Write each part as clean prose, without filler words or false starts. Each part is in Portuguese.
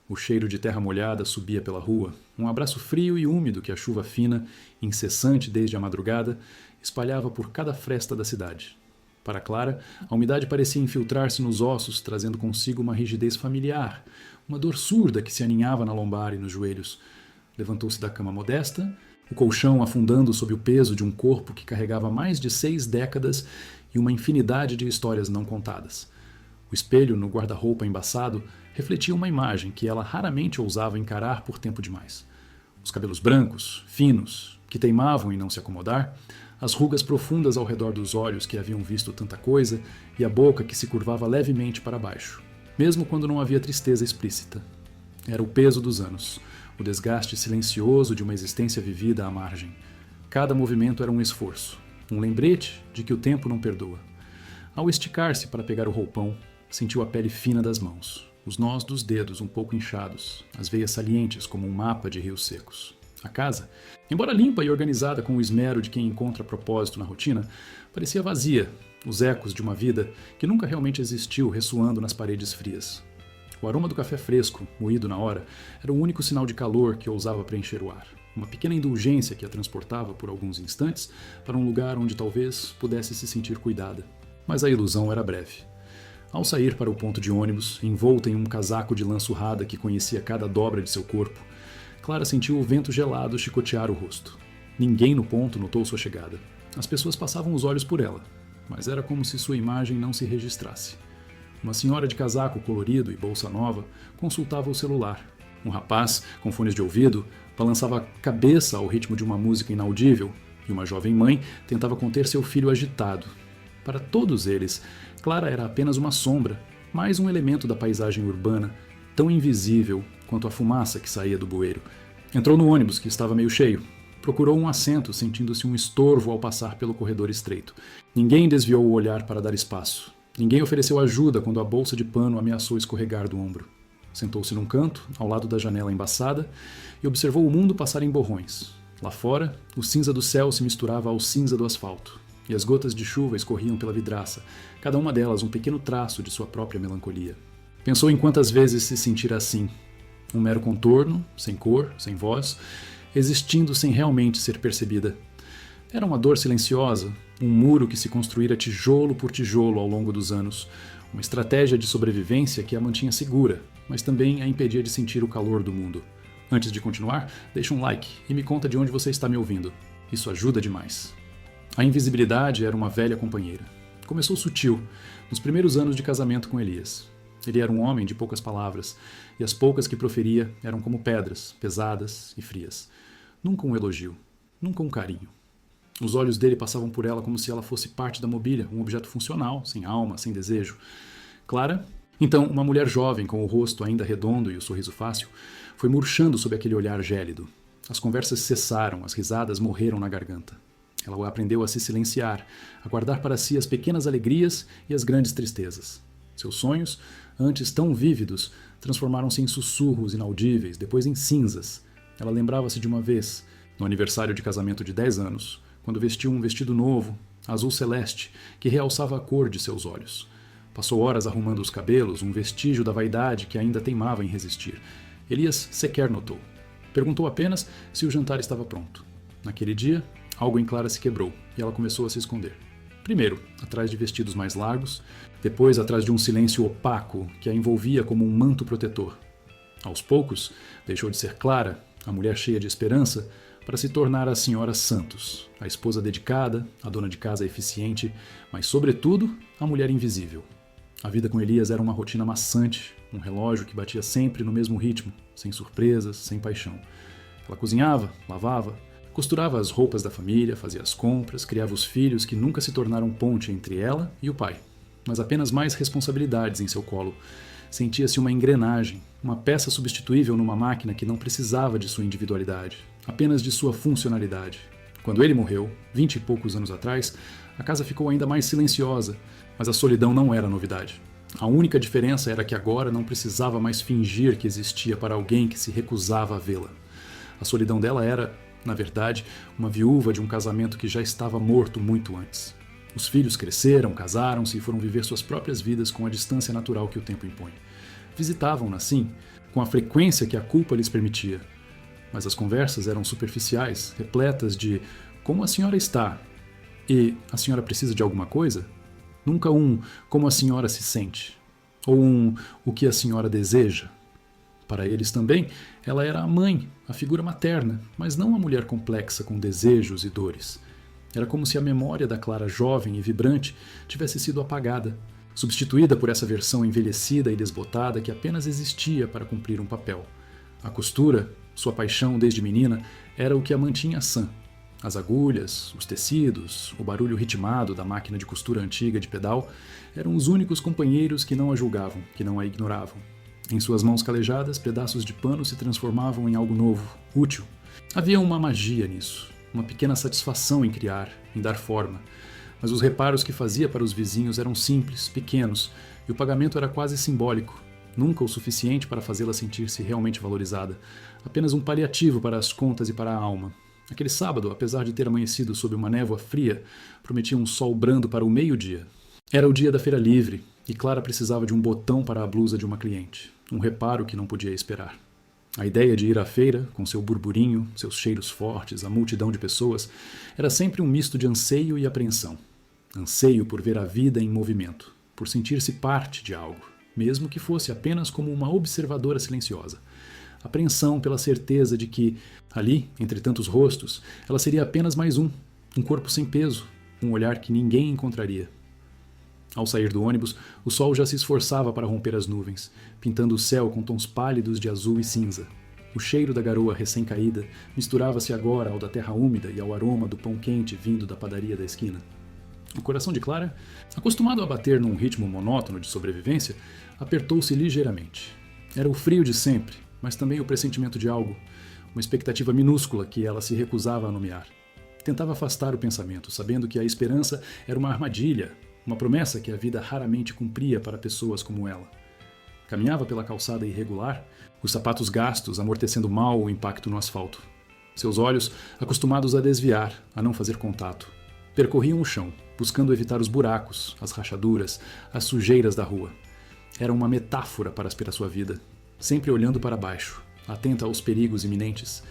O cheiro de terra molhada subia pela rua, um abraço frio e úmido que a chuva fina, incessante desde a madrugada, espalhava por cada fresta da cidade. Para Clara, a umidade parecia infiltrar-se nos ossos, trazendo consigo uma rigidez familiar, uma dor surda que se aninhava na lombar e nos joelhos. Levantou-se da cama modesta, o colchão afundando sob o peso de um corpo que carregava mais de 6 décadas e uma infinidade de histórias não contadas. O espelho no guarda-roupa embaçado refletia uma imagem que ela raramente ousava encarar por tempo demais. Os cabelos brancos, finos, que teimavam em não se acomodar, as rugas profundas ao redor dos olhos que haviam visto tanta coisa e a boca que se curvava levemente para baixo, mesmo quando não havia tristeza explícita. Era o peso dos anos, o desgaste silencioso de uma existência vivida à margem. Cada movimento era um esforço, um lembrete de que o tempo não perdoa. Ao esticar-se para pegar o roupão, sentiu a pele fina das mãos, os nós dos dedos um pouco inchados, as veias salientes como um mapa de rios secos. A casa, embora limpa e organizada com o esmero de quem encontra propósito na rotina, parecia vazia, os ecos de uma vida que nunca realmente existiu ressoando nas paredes frias. O aroma do café fresco, moído na hora, era o único sinal de calor que ousava preencher o ar. Uma pequena indulgência que a transportava por alguns instantes para um lugar onde talvez pudesse se sentir cuidada. Mas a ilusão era breve. Ao sair para o ponto de ônibus, envolta em um casaco de lã surrada que conhecia cada dobra de seu corpo, Clara sentiu o vento gelado chicotear o rosto. Ninguém no ponto notou sua chegada. As pessoas passavam os olhos por ela, mas era como se sua imagem não se registrasse. Uma senhora de casaco colorido e bolsa nova consultava o celular. Um rapaz, com fones de ouvido, balançava a cabeça ao ritmo de uma música inaudível, e uma jovem mãe tentava conter seu filho agitado. Para todos eles, Clara era apenas uma sombra, mais um elemento da paisagem urbana, tão invisível quanto a fumaça que saía do bueiro. Entrou no ônibus, que estava meio cheio. Procurou um assento, sentindo-se um estorvo ao passar pelo corredor estreito. Ninguém desviou o olhar para dar espaço. Ninguém ofereceu ajuda quando a bolsa de pano ameaçou escorregar do ombro. Sentou-se num canto, ao lado da janela embaçada, e observou o mundo passar em borrões. Lá fora, o cinza do céu se misturava ao cinza do asfalto, e as gotas de chuva escorriam pela vidraça, cada uma delas um pequeno traço de sua própria melancolia. Pensou em quantas vezes se sentira assim, um mero contorno, sem cor, sem voz, existindo sem realmente ser percebida. Era uma dor silenciosa, um muro que se construíra tijolo por tijolo ao longo dos anos, uma estratégia de sobrevivência que a mantinha segura, mas também a impedia de sentir o calor do mundo. Antes de continuar, deixa um like e me conta de onde você está me ouvindo. Isso ajuda demais. A invisibilidade era uma velha companheira. Começou sutil, nos primeiros anos de casamento com Elias. Ele era um homem de poucas palavras, e as poucas que proferia eram como pedras, pesadas e frias. Nunca um elogio, nunca um carinho. Os olhos dele passavam por ela como se ela fosse parte da mobília, um objeto funcional, sem alma, sem desejo. Clara, então uma mulher jovem com o rosto ainda redondo e o sorriso fácil, foi murchando sob aquele olhar gélido. As conversas cessaram, as risadas morreram na garganta. Ela aprendeu a se silenciar, a guardar para si as pequenas alegrias e as grandes tristezas. Seus sonhos, antes tão vívidos, transformaram-se em sussurros inaudíveis, depois em cinzas. Ela lembrava-se de uma vez, no aniversário de casamento de 10 anos, quando vestiu um vestido novo, azul celeste, que realçava a cor de seus olhos. Passou horas arrumando os cabelos, um vestígio da vaidade que ainda teimava em resistir. Elias sequer notou. Perguntou apenas se o jantar estava pronto. Naquele dia, algo em Clara se quebrou e ela começou a se esconder. Primeiro, atrás de vestidos mais largos, depois atrás de um silêncio opaco que a envolvia como um manto protetor. Aos poucos, deixou de ser Clara, a mulher cheia de esperança, para se tornar a senhora Santos, a esposa dedicada, a dona de casa eficiente, mas, sobretudo, a mulher invisível. A vida com Elias era uma rotina maçante, um relógio que batia sempre no mesmo ritmo, sem surpresas, sem paixão. Ela cozinhava, lavava, costurava as roupas da família, fazia as compras, criava os filhos que nunca se tornaram ponte entre ela e o pai, mas apenas mais responsabilidades em seu colo. Sentia-se uma engrenagem, uma peça substituível numa máquina que não precisava de sua individualidade, apenas de sua funcionalidade. Quando ele morreu, 20 e poucos anos atrás, a casa ficou ainda mais silenciosa, mas a solidão não era novidade. A única diferença era que agora não precisava mais fingir que existia para alguém que se recusava a vê-la. A solidão dela era, na verdade, uma viúva de um casamento que já estava morto muito antes. Os filhos cresceram, casaram-se e foram viver suas próprias vidas com a distância natural que o tempo impõe. Visitavam-na, sim, com a frequência que a culpa lhes permitia. Mas as conversas eram superficiais, repletas de como a senhora está e a senhora precisa de alguma coisa? Nunca um como a senhora se sente, ou um o que a senhora deseja. Para eles também, ela era a mãe, a figura materna, mas não a mulher complexa com desejos e dores. Era como se a memória da Clara jovem e vibrante tivesse sido apagada, substituída por essa versão envelhecida e desbotada que apenas existia para cumprir um papel. A costura, sua paixão desde menina, era o que a mantinha sã. As agulhas, os tecidos, o barulho ritmado da máquina de costura antiga de pedal eram os únicos companheiros que não a julgavam, que não a ignoravam. Em suas mãos calejadas, pedaços de pano se transformavam em algo novo, útil. Havia uma magia nisso, uma pequena satisfação em criar, em dar forma. Mas os reparos que fazia para os vizinhos eram simples, pequenos, e o pagamento era quase simbólico. Nunca o suficiente para fazê-la sentir-se realmente valorizada. Apenas um paliativo para as contas e para a alma. Aquele sábado, apesar de ter amanhecido sob uma névoa fria, prometia um sol brando para o meio-dia. Era o dia da feira livre, e Clara precisava de um botão para a blusa de uma cliente. Um reparo que não podia esperar. A ideia de ir à feira, com seu burburinho, seus cheiros fortes, a multidão de pessoas, era sempre um misto de anseio e apreensão. Anseio por ver a vida em movimento, por sentir-se parte de algo, mesmo que fosse apenas como uma observadora silenciosa. Apreensão pela certeza de que, ali, entre tantos rostos, ela seria apenas mais um corpo sem peso, um olhar que ninguém encontraria. Ao sair do ônibus, o sol já se esforçava para romper as nuvens, pintando o céu com tons pálidos de azul e cinza. O cheiro da garoa recém-caída misturava-se agora ao da terra úmida e ao aroma do pão quente vindo da padaria da esquina. O coração de Clara, acostumado a bater num ritmo monótono de sobrevivência, apertou-se ligeiramente. Era o frio de sempre, mas também o pressentimento de algo, uma expectativa minúscula que ela se recusava a nomear. Tentava afastar o pensamento, sabendo que a esperança era uma armadilha, uma promessa que a vida raramente cumpria para pessoas como ela. Caminhava pela calçada irregular, os sapatos gastos amortecendo mal o impacto no asfalto. Seus olhos, acostumados a desviar, a não fazer contato, percorriam o chão, buscando evitar os buracos, as rachaduras, as sujeiras da rua. Era uma metáfora para aspirar sua vida, sempre olhando para baixo, atenta aos perigos iminentes,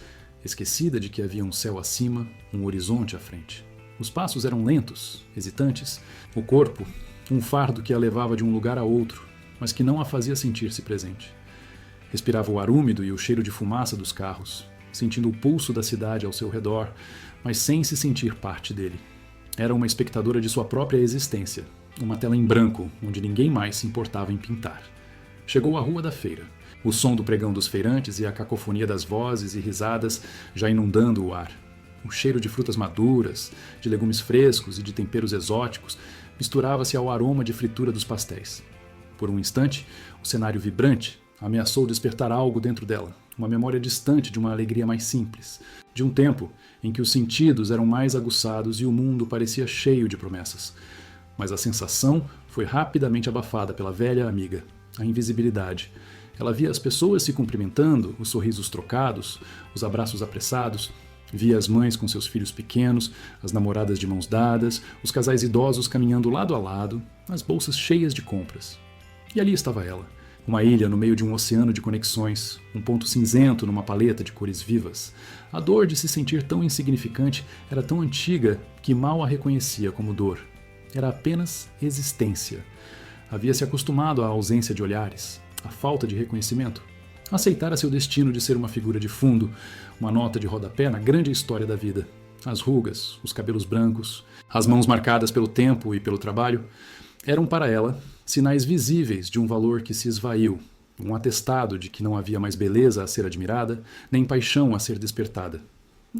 esquecida de que havia um céu acima, um horizonte à frente. Os passos eram lentos, hesitantes, o corpo, um fardo que a levava de um lugar a outro, mas que não a fazia sentir-se presente. Respirava o ar úmido e o cheiro de fumaça dos carros, sentindo o pulso da cidade ao seu redor, mas sem se sentir parte dele. Era uma espectadora de sua própria existência, uma tela em branco, onde ninguém mais se importava em pintar. Chegou à rua da feira, o som do pregão dos feirantes e a cacofonia das vozes e risadas já inundando o ar. O cheiro de frutas maduras, de legumes frescos e de temperos exóticos misturava-se ao aroma de fritura dos pastéis. Por um instante, o cenário vibrante ameaçou despertar algo dentro dela, uma memória distante de uma alegria mais simples, de um tempo em que os sentidos eram mais aguçados e o mundo parecia cheio de promessas. Mas a sensação foi rapidamente abafada pela velha amiga, a invisibilidade. Ela via as pessoas se cumprimentando, os sorrisos trocados, os abraços apressados. Via as mães com seus filhos pequenos, as namoradas de mãos dadas, os casais idosos caminhando lado a lado, as bolsas cheias de compras. E ali estava ela, uma ilha no meio de um oceano de conexões, um ponto cinzento numa paleta de cores vivas. A dor de se sentir tão insignificante era tão antiga que mal a reconhecia como dor. Era apenas existência. Havia se acostumado à ausência de olhares, à falta de reconhecimento. Aceitara seu destino de ser uma figura de fundo, uma nota de rodapé na grande história da vida. As rugas, os cabelos brancos, as mãos marcadas pelo tempo e pelo trabalho, eram para ela sinais visíveis de um valor que se esvaiu, um atestado de que não havia mais beleza a ser admirada, nem paixão a ser despertada.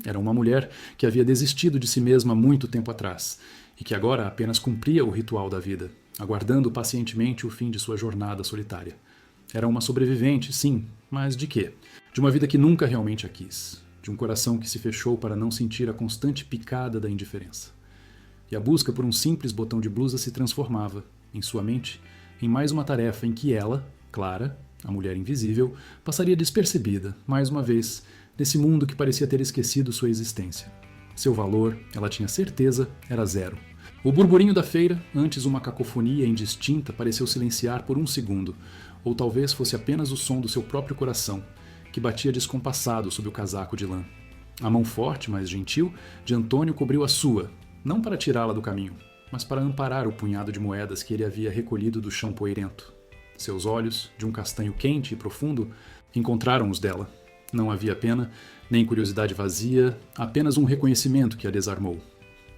Era uma mulher que havia desistido de si mesma muito tempo atrás, e que agora apenas cumpria o ritual da vida, aguardando pacientemente o fim de sua jornada solitária. Era uma sobrevivente, sim, mas de quê? De uma vida que nunca realmente a quis, de um coração que se fechou para não sentir a constante picada da indiferença. E a busca por um simples botão de blusa se transformava, em sua mente, em mais uma tarefa em que ela, Clara, a mulher invisível, passaria despercebida, mais uma vez, nesse mundo que parecia ter esquecido sua existência. Seu valor, ela tinha certeza, era zero. O burburinho da feira, antes uma cacofonia indistinta, pareceu silenciar por um segundo. ou talvez fosse apenas o som do seu próprio coração, que batia descompassado sob o casaco de lã. A mão forte, mas gentil, de Antônio cobriu a sua, não para tirá-la do caminho, mas para amparar o punhado de moedas que ele havia recolhido do chão poeirento. Seus olhos, de um castanho quente e profundo, encontraram os dela. Não havia pena, nem curiosidade vazia, apenas um reconhecimento que a desarmou.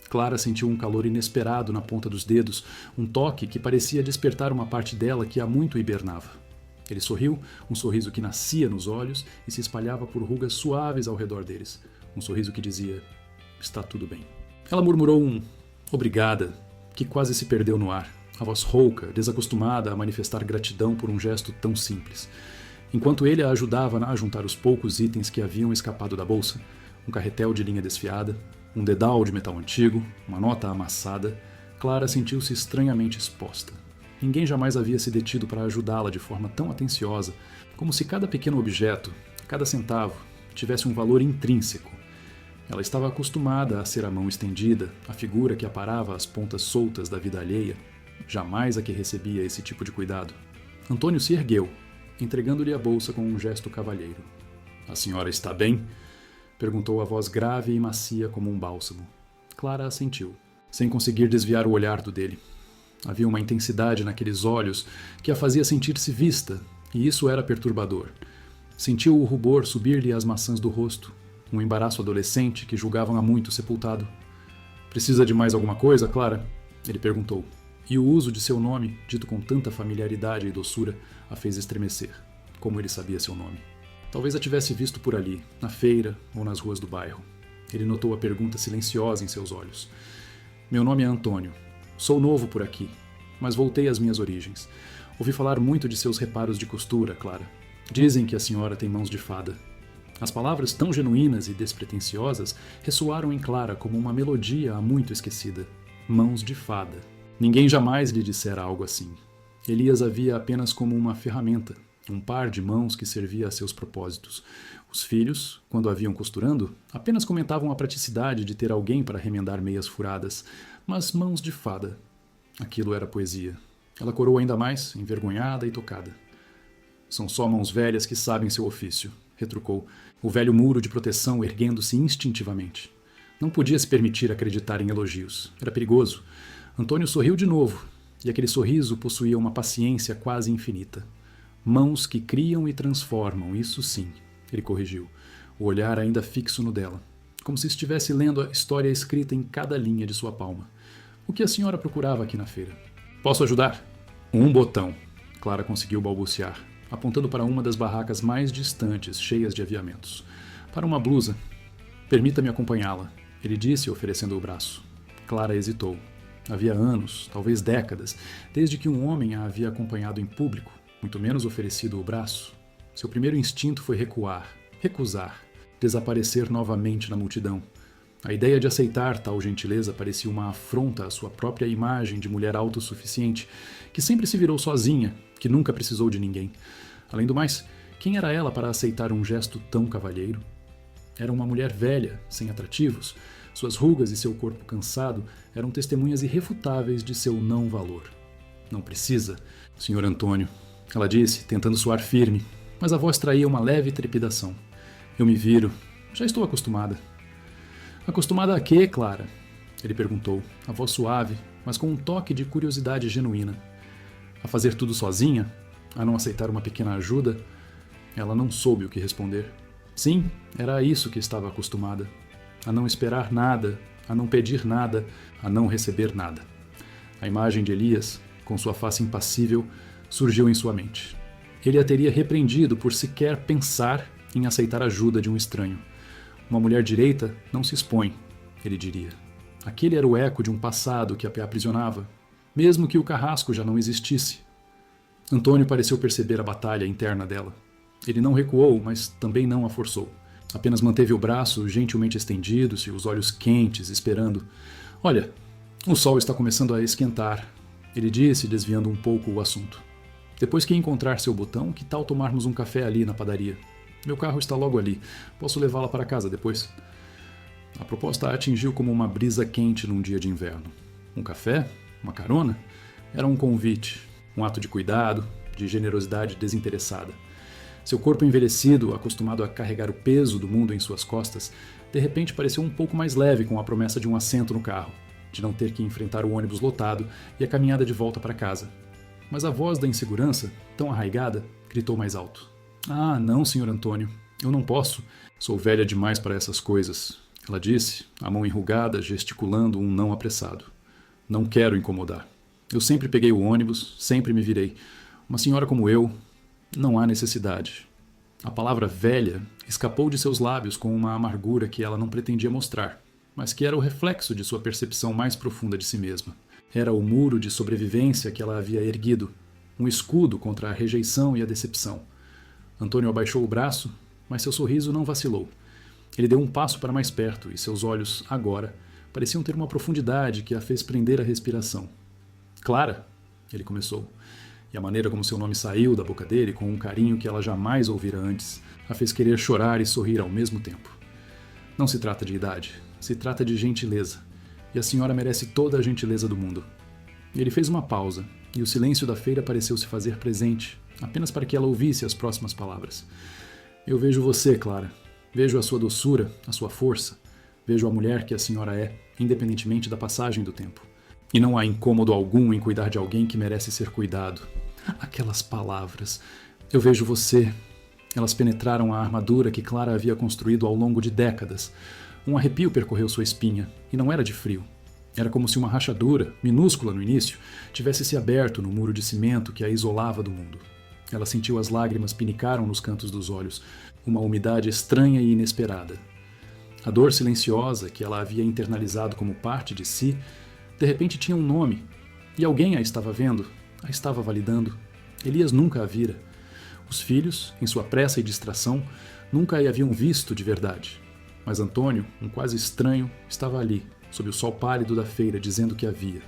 Clara sentiu um calor inesperado na ponta dos dedos, um toque que parecia despertar uma parte dela que há muito hibernava. Ele sorriu, um sorriso que nascia nos olhos e se espalhava por rugas suaves ao redor deles. Um sorriso que dizia, está tudo bem. Ela murmurou um obrigada, que quase se perdeu no ar. A voz rouca, desacostumada a manifestar gratidão por um gesto tão simples. Enquanto ele a ajudava a juntar os poucos itens que haviam escapado da bolsa, um carretel de linha desfiada, um dedal de metal antigo, uma nota amassada, Clara sentiu-se estranhamente exposta. Ninguém jamais havia se detido para ajudá-la de forma tão atenciosa, como se cada pequeno objeto, cada centavo, tivesse um valor intrínseco. Ela estava acostumada a ser a mão estendida, a figura que aparava as pontas soltas da vida alheia, jamais a que recebia esse tipo de cuidado. Antônio se ergueu, entregando-lhe a bolsa com um gesto cavalheiro. A senhora está bem? Perguntou a voz grave e macia como um bálsamo. Clara assentiu, sem conseguir desviar o olhar do dele. Havia uma intensidade naqueles olhos que a fazia sentir-se vista, e isso era perturbador. Sentiu o rubor subir-lhe às maçãs do rosto, um embaraço adolescente que julgavam há muito sepultado. Precisa de mais alguma coisa, Clara? Ele perguntou, e o uso de seu nome, dito com tanta familiaridade e doçura, a fez estremecer, como ele sabia seu nome. Talvez a tivesse visto por ali, na feira ou nas ruas do bairro. Ele notou a pergunta silenciosa em seus olhos. Meu nome é Antônio. Sou novo por aqui, mas voltei às minhas origens. Ouvi falar muito de seus reparos de costura, Clara. Dizem que a senhora tem mãos de fada. As palavras tão genuínas e despretensiosas ressoaram em Clara como uma melodia há muito esquecida. Mãos de fada. Ninguém jamais lhe dissera algo assim. Elias a via apenas como uma ferramenta, um par de mãos que servia a seus propósitos. Os filhos, quando a viam costurando, apenas comentavam a praticidade de ter alguém para remendar meias furadas, mas mãos de fada. Aquilo era poesia. Ela corou ainda mais, envergonhada e tocada. São só mãos velhas que sabem seu ofício, retrucou, o velho muro de proteção erguendo-se instintivamente. Não podia se permitir acreditar em elogios. Era perigoso. Antônio sorriu de novo, e aquele sorriso possuía uma paciência quase infinita. Mãos que criam e transformam, isso sim, ele corrigiu, o olhar ainda fixo no dela, como se estivesse lendo a história escrita em cada linha de sua palma. O que a senhora procurava aqui na feira? Posso ajudar? Um botão, Clara conseguiu balbuciar, apontando para uma das barracas mais distantes, cheias de aviamentos. Para uma blusa. Permita-me acompanhá-la, ele disse, oferecendo o braço. Clara hesitou. Havia anos, talvez décadas, desde que um homem a havia acompanhado em público, muito menos oferecido o braço. Seu primeiro instinto foi recuar, recusar, desaparecer novamente na multidão. A ideia de aceitar tal gentileza parecia uma afronta à sua própria imagem de mulher autossuficiente, que sempre se virou sozinha, que nunca precisou de ninguém. Além do mais, quem era ela para aceitar um gesto tão cavalheiro? Era uma mulher velha, sem atrativos. Suas rugas e seu corpo cansado eram testemunhas irrefutáveis de seu não-valor. Não precisa, Sr. Antônio, ela disse, tentando soar firme, mas a voz traía uma leve trepidação. Eu me viro. Já estou acostumada. Acostumada a quê, Clara? Ele perguntou, a voz suave, mas com um toque de curiosidade genuína. A fazer tudo sozinha? A não aceitar uma pequena ajuda? Ela não soube o que responder. Sim, era a isso que estava acostumada. A não esperar nada, a não pedir nada, a não receber nada. A imagem de Elias, com sua face impassível, surgiu em sua mente. Ele a teria repreendido por sequer pensar em aceitar ajuda de um estranho. Uma mulher direita não se expõe, ele diria. Aquele era o eco de um passado que a aprisionava, mesmo que o carrasco já não existisse. Antônio pareceu perceber a batalha interna dela. Ele não recuou, mas também não a forçou. Apenas manteve o braço gentilmente estendido e os olhos quentes, esperando. Olha, o sol está começando a esquentar, ele disse, desviando um pouco o assunto. Depois que encontrar seu botão, que tal tomarmos um café ali na padaria? Meu carro está logo ali. Posso levá-la para casa depois? A proposta a atingiu como uma brisa quente num dia de inverno. Um café? Uma carona? Era um convite, um ato de cuidado, de generosidade desinteressada. Seu corpo envelhecido, acostumado a carregar o peso do mundo em suas costas, de repente pareceu um pouco mais leve com a promessa de um assento no carro, de não ter que enfrentar o ônibus lotado e a caminhada de volta para casa. Mas a voz da insegurança, tão arraigada, gritou mais alto. Ah, não, Sr. Antônio, eu não posso. Sou velha demais para essas coisas, ela disse, a mão enrugada, gesticulando um não apressado. Não quero incomodar. Eu sempre peguei o ônibus, sempre me virei. Uma senhora como eu, não há necessidade. A palavra velha escapou de seus lábios com uma amargura que ela não pretendia mostrar, mas que era o reflexo de sua percepção mais profunda de si mesma. Era o muro de sobrevivência que ela havia erguido, um escudo contra a rejeição e a decepção. Antônio abaixou o braço, mas seu sorriso não vacilou. Ele deu um passo para mais perto e seus olhos, agora, pareciam ter uma profundidade que a fez prender a respiração. Clara, ele começou, e a maneira como seu nome saiu da boca dele, com um carinho que ela jamais ouvira antes, a fez querer chorar e sorrir ao mesmo tempo. Não se trata de idade, se trata de gentileza, e a senhora merece toda a gentileza do mundo. Ele fez uma pausa, e o silêncio da feira pareceu se fazer presente, apenas para que ela ouvisse as próximas palavras. Eu vejo você, Clara. Vejo a sua doçura, a sua força. Vejo a mulher que a senhora é, independentemente da passagem do tempo. E não há incômodo algum em cuidar de alguém que merece ser cuidado. Aquelas palavras. Eu vejo você. Elas penetraram a armadura que Clara havia construído ao longo de décadas. Um arrepio percorreu sua espinha, e não era de frio. Era como se uma rachadura, minúscula no início, tivesse se aberto no muro de cimento que a isolava do mundo. Ela sentiu as lágrimas pinicaram nos cantos dos olhos, uma umidade estranha e inesperada. A dor silenciosa que ela havia internalizado como parte de si, de repente tinha um nome, e alguém a estava vendo, a estava validando. Elias nunca a vira. Os filhos, em sua pressa e distração, nunca a haviam visto de verdade. Mas Antônio, um quase estranho, estava ali, sob o sol pálido da feira, dizendo que a via.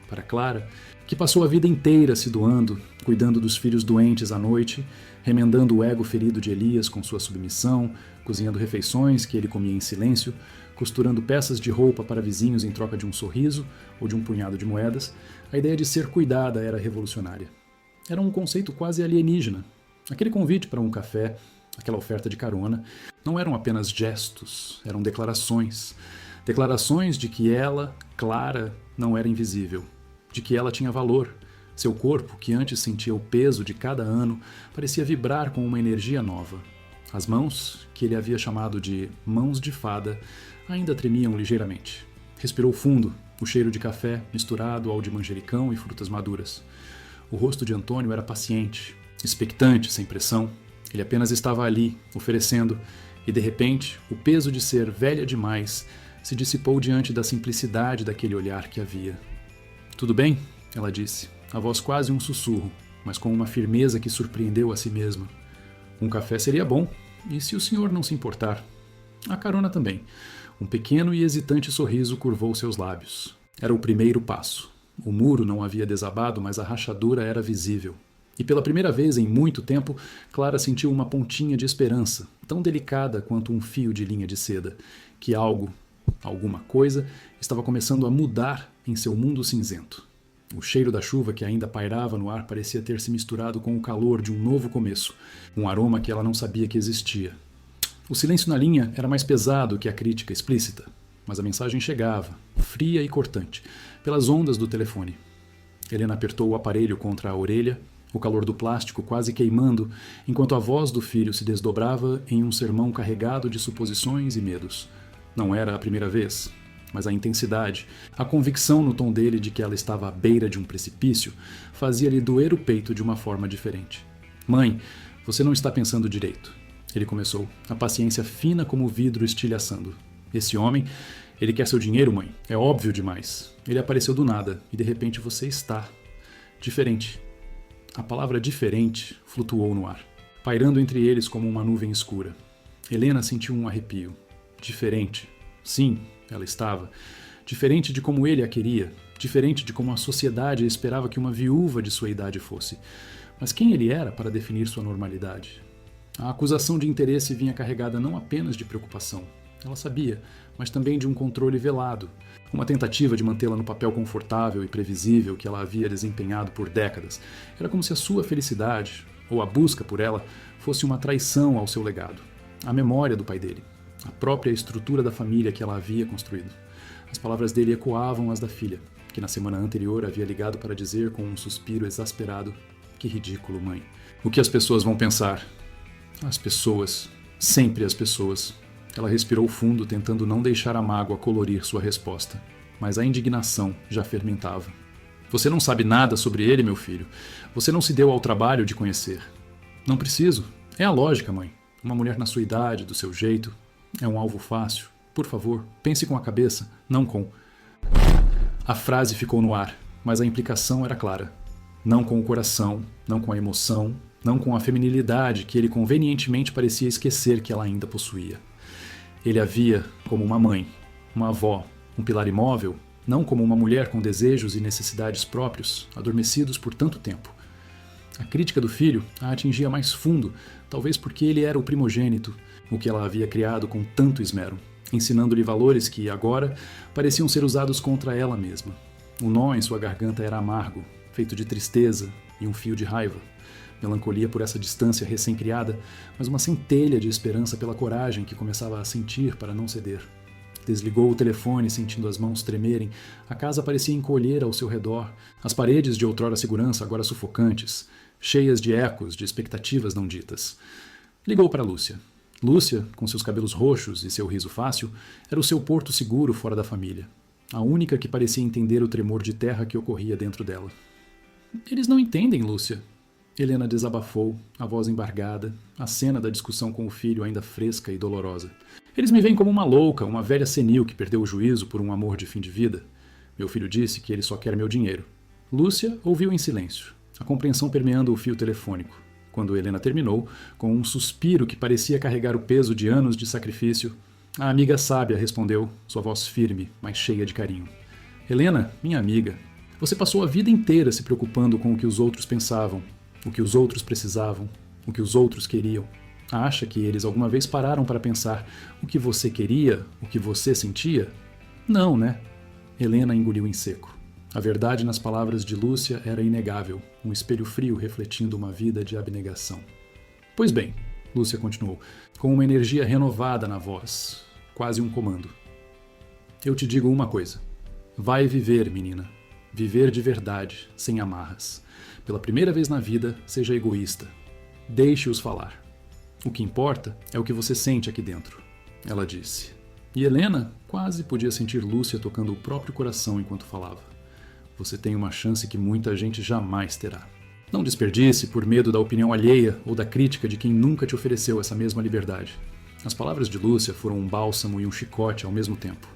Para Clara, que passou a vida inteira se doando, cuidando dos filhos doentes à noite, remendando o ego ferido de Elias com sua submissão, cozinhando refeições que ele comia em silêncio, costurando peças de roupa para vizinhos em troca de um sorriso ou de um punhado de moedas, a ideia de ser cuidada era revolucionária. Era um conceito quase alienígena. Aquele convite para um café, aquela oferta de carona, não eram apenas gestos, eram declarações. Declarações de que ela, Clara, não era invisível, de que ela tinha valor. Seu corpo, que antes sentia o peso de cada ano, parecia vibrar com uma energia nova. As mãos, que ele havia chamado de mãos de fada, ainda tremiam ligeiramente. Respirou fundo, o cheiro de café misturado ao de manjericão e frutas maduras. O rosto de Antônio era paciente, expectante, sem pressão. Ele apenas estava ali, oferecendo, e de repente, o peso de ser velha demais se dissipou diante da simplicidade daquele olhar que havia. Tudo bem? Ela disse, a voz quase um sussurro, mas com uma firmeza que surpreendeu a si mesma. Um café seria bom, e se o senhor não se importar? A carona também. Um pequeno e hesitante sorriso curvou seus lábios. Era o primeiro passo. O muro não havia desabado, mas a rachadura era visível. E pela primeira vez em muito tempo, Clara sentiu uma pontinha de esperança, tão delicada quanto um fio de linha de seda, que alguma coisa, estava começando a mudar em seu mundo cinzento. O cheiro da chuva que ainda pairava no ar parecia ter se misturado com o calor de um novo começo, um aroma que ela não sabia que existia. O silêncio na linha era mais pesado que a crítica explícita, mas a mensagem chegava, fria e cortante, pelas ondas do telefone. Helena apertou o aparelho contra a orelha, o calor do plástico quase queimando, enquanto a voz do filho se desdobrava em um sermão carregado de suposições e medos. Não era a primeira vez, mas a intensidade, a convicção no tom dele de que ela estava à beira de um precipício, fazia-lhe doer o peito de uma forma diferente. Mãe, você não está pensando direito. Ele começou, a paciência fina como o vidro estilhaçando. Esse homem, ele quer seu dinheiro, mãe. É óbvio demais. Ele apareceu do nada, e de repente você está diferente. A palavra diferente flutuou no ar, pairando entre eles como uma nuvem escura. Helena sentiu um arrepio. Diferente. Sim, ela estava. Diferente de como ele a queria. Diferente de como a sociedade esperava que uma viúva de sua idade fosse. Mas quem ele era para definir sua normalidade? A acusação de interesse vinha carregada não apenas de preocupação. Ela sabia, mas também de um controle velado, uma tentativa de mantê-la no papel confortável e previsível que ela havia desempenhado por décadas. Era como se a sua felicidade, ou a busca por ela, fosse uma traição ao seu legado, a memória do pai dele, a própria estrutura da família que ela havia construído. As palavras dele ecoavam as da filha, que na semana anterior havia ligado para dizer com um suspiro exasperado: "Que ridículo, mãe. O que as pessoas vão pensar?" As pessoas. Sempre as pessoas. Ela respirou fundo, tentando não deixar a mágoa colorir sua resposta. Mas a indignação já fermentava. "Você não sabe nada sobre ele, meu filho. Você não se deu ao trabalho de conhecer." "Não preciso. É a lógica, mãe. Uma mulher na sua idade, do seu jeito. É um alvo fácil. Por favor, pense com a cabeça, não com..." A frase ficou no ar, mas a implicação era clara. Não com o coração, não com a emoção, não com a feminilidade que ele convenientemente parecia esquecer que ela ainda possuía. Ele a via como uma mãe, uma avó, um pilar imóvel, não como uma mulher com desejos e necessidades próprios, adormecidos por tanto tempo. A crítica do filho a atingia mais fundo, talvez porque ele era o primogênito, o que ela havia criado com tanto esmero, ensinando-lhe valores que, agora, pareciam ser usados contra ela mesma. O nó em sua garganta era amargo, feito de tristeza e um fio de raiva. Melancolia por essa distância recém-criada, mas uma centelha de esperança pela coragem que começava a sentir para não ceder. Desligou o telefone, sentindo as mãos tremerem. A casa parecia encolher ao seu redor. As paredes de outrora segurança, agora sufocantes, cheias de ecos, de expectativas não ditas. Ligou para Lúcia. Lúcia, com seus cabelos roxos e seu riso fácil, era o seu porto seguro fora da família. A única que parecia entender o tremor de terra que ocorria dentro dela. "Eles não entendem, Lúcia." Helena desabafou, a voz embargada, a cena da discussão com o filho ainda fresca e dolorosa. "Eles me veem como uma louca, uma velha senil que perdeu o juízo por um amor de fim de vida. Meu filho disse que ele só quer meu dinheiro." Lúcia ouviu em silêncio, a compreensão permeando o fio telefônico. Quando Helena terminou, com um suspiro que parecia carregar o peso de anos de sacrifício, a amiga sábia respondeu, sua voz firme, mas cheia de carinho. "Helena, minha amiga, você passou a vida inteira se preocupando com o que os outros pensavam, o que os outros precisavam, o que os outros queriam. Acha que eles alguma vez pararam para pensar o que você queria, o que você sentia? Não, né?" Helena engoliu em seco. A verdade nas palavras de Lúcia era inegável, um espelho frio refletindo uma vida de abnegação. "Pois bem," Lúcia continuou, com uma energia renovada na voz, quase um comando. "Eu te digo uma coisa. Vai viver, menina. Viver de verdade, sem amarras. Pela primeira vez na vida, seja egoísta. Deixe-os falar. O que importa é o que você sente aqui dentro," ela disse. E Helena quase podia sentir Lúcia tocando o próprio coração enquanto falava. "Você tem uma chance que muita gente jamais terá. Não desperdice por medo da opinião alheia ou da crítica de quem nunca te ofereceu essa mesma liberdade." As palavras de Lúcia foram um bálsamo e um chicote ao mesmo tempo.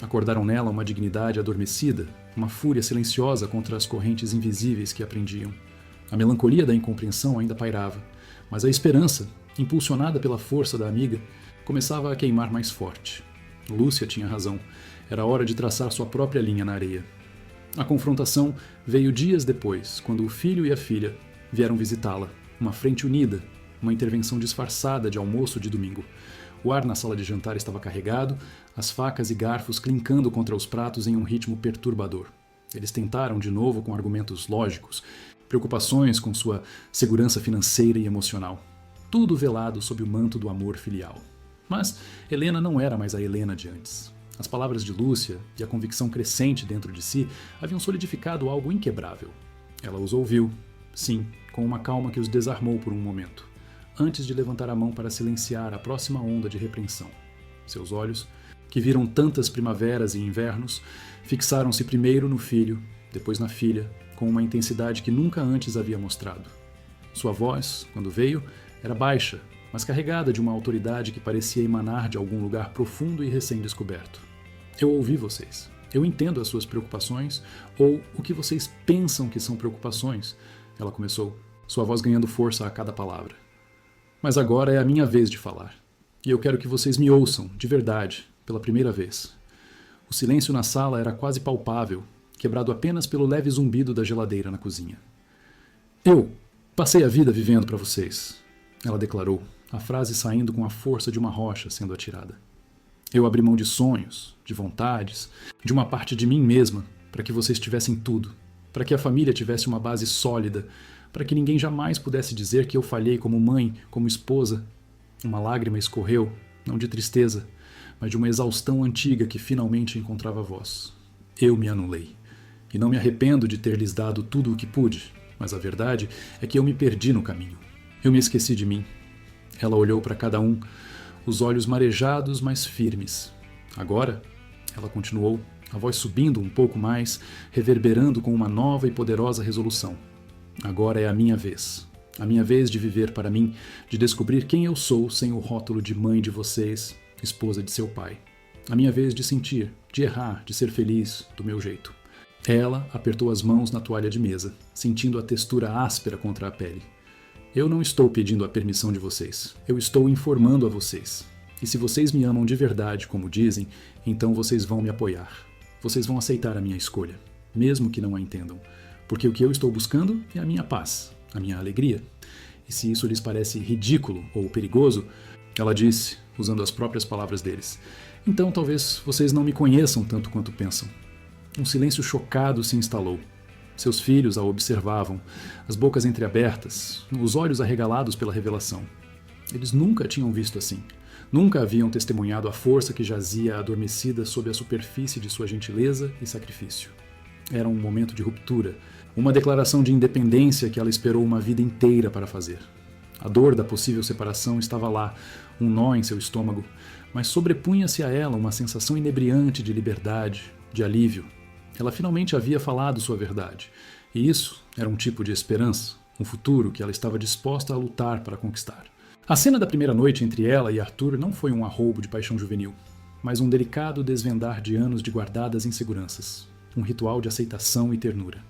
Acordaram nela uma dignidade adormecida, uma fúria silenciosa contra as correntes invisíveis que a prendiam. A melancolia da incompreensão ainda pairava, mas a esperança, impulsionada pela força da amiga, começava a queimar mais forte. Lúcia tinha razão. Era hora de traçar sua própria linha na areia. A confrontação veio dias depois, quando o filho e a filha vieram visitá-la. Uma frente unida, uma intervenção disfarçada de almoço de domingo. O ar na sala de jantar estava carregado, as facas e garfos clincando contra os pratos em um ritmo perturbador. Eles tentaram de novo com argumentos lógicos, preocupações com sua segurança financeira e emocional. Tudo velado sob o manto do amor filial. Mas Helena não era mais a Helena de antes. As palavras de Lúcia e a convicção crescente dentro de si haviam solidificado algo inquebrável. Ela os ouviu, sim, com uma calma que os desarmou por um momento, antes de levantar a mão para silenciar a próxima onda de repreensão. Seus olhos, que viram tantas primaveras e invernos, fixaram-se primeiro no filho, depois na filha, com uma intensidade que nunca antes havia mostrado. Sua voz, quando veio, era baixa, mas carregada de uma autoridade que parecia emanar de algum lugar profundo e recém-descoberto. "Eu ouvi vocês. Eu entendo as suas preocupações, ou o que vocês pensam que são preocupações", ela começou, sua voz ganhando força a cada palavra. "Mas agora é a minha vez de falar. E eu quero que vocês me ouçam, de verdade, pela primeira vez." O silêncio na sala era quase palpável, quebrado apenas pelo leve zumbido da geladeira na cozinha. "Eu passei a vida vivendo para vocês", ela declarou, a frase saindo com a força de uma rocha sendo atirada. Eu abri mão de sonhos, de vontades, de uma parte de mim mesma, para que vocês tivessem tudo, para que a família tivesse uma base sólida, para que ninguém jamais pudesse dizer que eu falhei como mãe, como esposa. Uma lágrima escorreu, não de tristeza, mas de uma exaustão antiga que finalmente encontrava voz. Eu me anulei. E não me arrependo de ter lhes dado tudo o que pude, mas a verdade é que eu me perdi no caminho. Eu me esqueci de mim. Ela olhou para cada um, os olhos marejados, mas firmes. Agora, ela continuou, a voz subindo um pouco mais, reverberando com uma nova e poderosa resolução. Agora é a minha vez. A minha vez de viver para mim, de descobrir quem eu sou sem o rótulo de mãe de vocês, esposa de seu pai. A minha vez de sentir, de errar, de ser feliz, do meu jeito. Ela apertou as mãos na toalha de mesa, sentindo a textura áspera contra a pele. Eu não estou pedindo a permissão de vocês. Eu estou informando a vocês. E se vocês me amam de verdade, como dizem, então vocês vão me apoiar. Vocês vão aceitar a minha escolha, mesmo que não a entendam. Porque o que eu estou buscando é a minha paz, a minha alegria. E se isso lhes parece ridículo ou perigoso, ela disse, usando as próprias palavras deles, então talvez vocês não me conheçam tanto quanto pensam. Um silêncio chocado se instalou. Seus filhos a observavam, as bocas entreabertas, os olhos arregalados pela revelação. Eles nunca a tinham visto assim. Nunca haviam testemunhado a força que jazia adormecida sob a superfície de sua gentileza e sacrifício. Era um momento de ruptura, uma declaração de independência que ela esperou uma vida inteira para fazer. A dor da possível separação estava lá, um nó em seu estômago, mas sobrepunha-se a ela uma sensação inebriante de liberdade, de alívio. Ela finalmente havia falado sua verdade, e isso era um tipo de esperança, um futuro que ela estava disposta a lutar para conquistar. A cena da primeira noite entre ela e Arthur não foi um arroubo de paixão juvenil, mas um delicado desvendar de anos de guardadas inseguranças, um ritual de aceitação e ternura.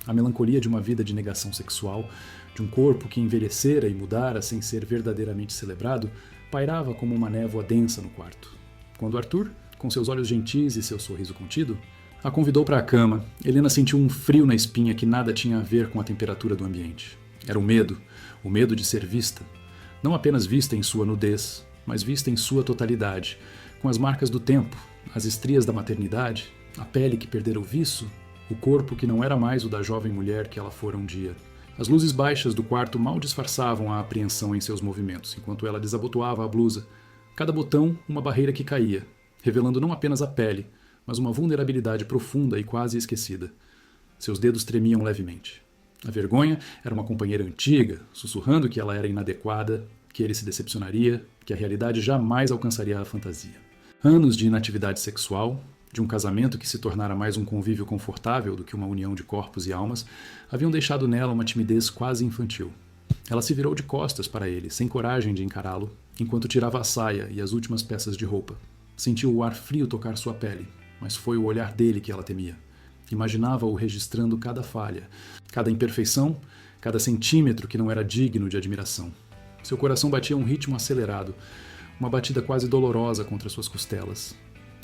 A melancolia de uma vida de negação sexual, de um corpo que envelhecera e mudara sem ser verdadeiramente celebrado, pairava como uma névoa densa no quarto. Quando Arthur, com seus olhos gentis e seu sorriso contido, a convidou para a cama, Helena sentiu um frio na espinha que nada tinha a ver com a temperatura do ambiente. Era o medo de ser vista. Não apenas vista em sua nudez, mas vista em sua totalidade, com as marcas do tempo, as estrias da maternidade, a pele que perdera o viço, o corpo que não era mais o da jovem mulher que ela fora um dia. As luzes baixas do quarto mal disfarçavam a apreensão em seus movimentos, enquanto ela desabotoava a blusa. Cada botão, uma barreira que caía, revelando não apenas a pele, mas uma vulnerabilidade profunda e quase esquecida. Seus dedos tremiam levemente. A vergonha era uma companheira antiga, sussurrando que ela era inadequada, que ele se decepcionaria, que a realidade jamais alcançaria a fantasia. Anos de inatividade sexual, de um casamento que se tornara mais um convívio confortável do que uma união de corpos e almas, haviam deixado nela uma timidez quase infantil. Ela se virou de costas para ele, sem coragem de encará-lo, enquanto tirava a saia e as últimas peças de roupa. Sentiu o ar frio tocar sua pele, mas foi o olhar dele que ela temia. Imaginava-o registrando cada falha, cada imperfeição, cada centímetro que não era digno de admiração. Seu coração batia a um ritmo acelerado, uma batida quase dolorosa contra suas costelas.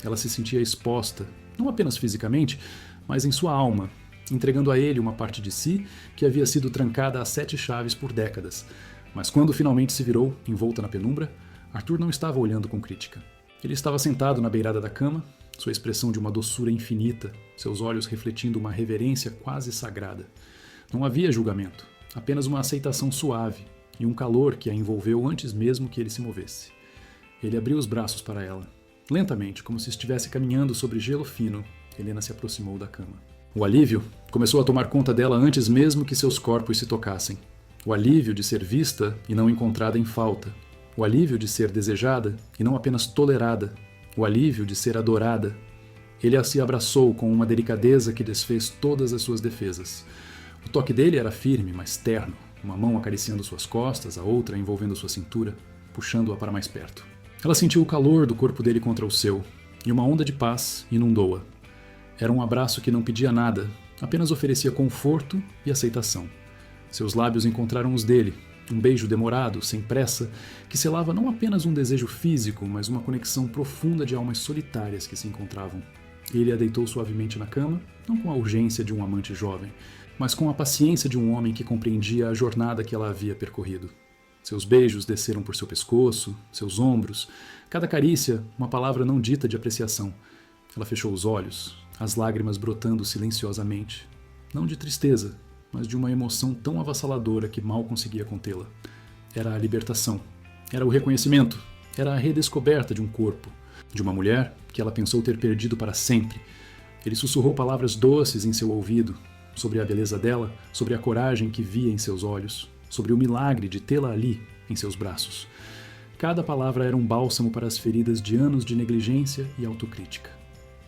Ela se sentia exposta, não apenas fisicamente, mas em sua alma, entregando a ele uma parte de si que havia sido trancada a 7 chaves por décadas. Mas quando finalmente se virou, envolta na penumbra, Arthur não estava olhando com crítica. Ele estava sentado na beirada da cama, sua expressão de uma doçura infinita, seus olhos refletindo uma reverência quase sagrada. Não havia julgamento, apenas uma aceitação suave e um calor que a envolveu antes mesmo que ele se movesse. Ele abriu os braços para ela. Lentamente, como se estivesse caminhando sobre gelo fino, Helena se aproximou da cama. O alívio começou a tomar conta dela antes mesmo que seus corpos se tocassem. O alívio de ser vista e não encontrada em falta. O alívio de ser desejada e não apenas tolerada. O alívio de ser adorada. Ele a se abraçou com uma delicadeza que desfez todas as suas defesas. O toque dele era firme, mas terno, uma mão acariciando suas costas, a outra envolvendo sua cintura, puxando-a para mais perto. Ela sentiu o calor do corpo dele contra o seu, e uma onda de paz inundou-a. Era um abraço que não pedia nada, apenas oferecia conforto e aceitação. Seus lábios encontraram os dele, um beijo demorado, sem pressa, que selava não apenas um desejo físico, mas uma conexão profunda de almas solitárias que se encontravam. Ele a deitou suavemente na cama, não com a urgência de um amante jovem, mas com a paciência de um homem que compreendia a jornada que ela havia percorrido. Seus beijos desceram por seu pescoço, seus ombros, cada carícia uma palavra não dita de apreciação. Ela fechou os olhos, as lágrimas brotando silenciosamente, não de tristeza, mas de uma emoção tão avassaladora que mal conseguia contê-la. Era a libertação, era o reconhecimento, era a redescoberta de um corpo, de uma mulher que ela pensou ter perdido para sempre. Ele sussurrou palavras doces em seu ouvido, sobre a beleza dela, sobre a coragem que via em seus olhos, sobre o milagre de tê-la ali, em seus braços. Cada palavra era um bálsamo para as feridas de anos de negligência e autocrítica.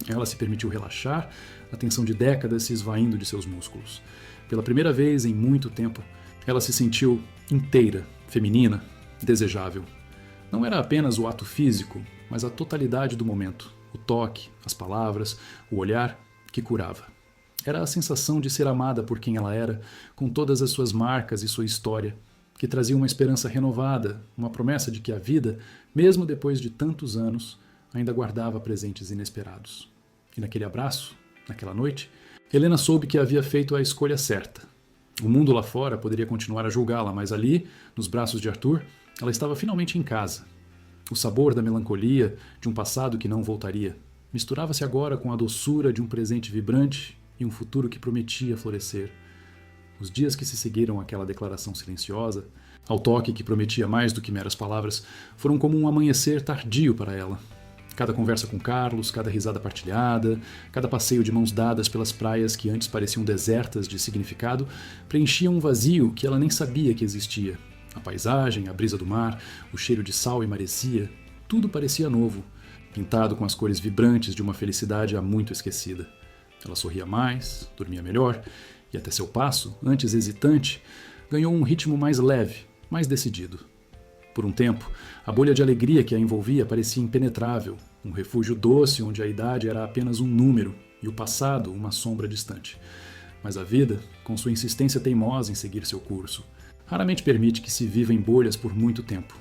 Ela se permitiu relaxar, a tensão de décadas se esvaindo de seus músculos. Pela primeira vez em muito tempo, ela se sentiu inteira, feminina, desejável. Não era apenas o ato físico, mas a totalidade do momento, o toque, as palavras, o olhar que curava. Era a sensação de ser amada por quem ela era, com todas as suas marcas e sua história, que trazia uma esperança renovada, uma promessa de que a vida, mesmo depois de tantos anos, ainda guardava presentes inesperados. E naquele abraço, naquela noite, Helena soube que havia feito a escolha certa. O mundo lá fora poderia continuar a julgá-la, mas ali, nos braços de Arthur, ela estava finalmente em casa. O sabor da melancolia de um passado que não voltaria misturava-se agora com a doçura de um presente vibrante e um futuro que prometia florescer. Os dias que se seguiram àquela declaração silenciosa, ao toque que prometia mais do que meras palavras, foram como um amanhecer tardio para ela. Cada conversa com Carlos, cada risada partilhada, cada passeio de mãos dadas pelas praias que antes pareciam desertas de significado, preenchiam um vazio que ela nem sabia que existia. A paisagem, a brisa do mar, o cheiro de sal e maresia, tudo parecia novo, pintado com as cores vibrantes de uma felicidade há muito esquecida. Ela sorria mais, dormia melhor, e até seu passo, antes hesitante, ganhou um ritmo mais leve, mais decidido. Por um tempo, a bolha de alegria que a envolvia parecia impenetrável, um refúgio doce onde a idade era apenas um número e o passado uma sombra distante. Mas a vida, com sua insistência teimosa em seguir seu curso, raramente permite que se viva em bolhas por muito tempo.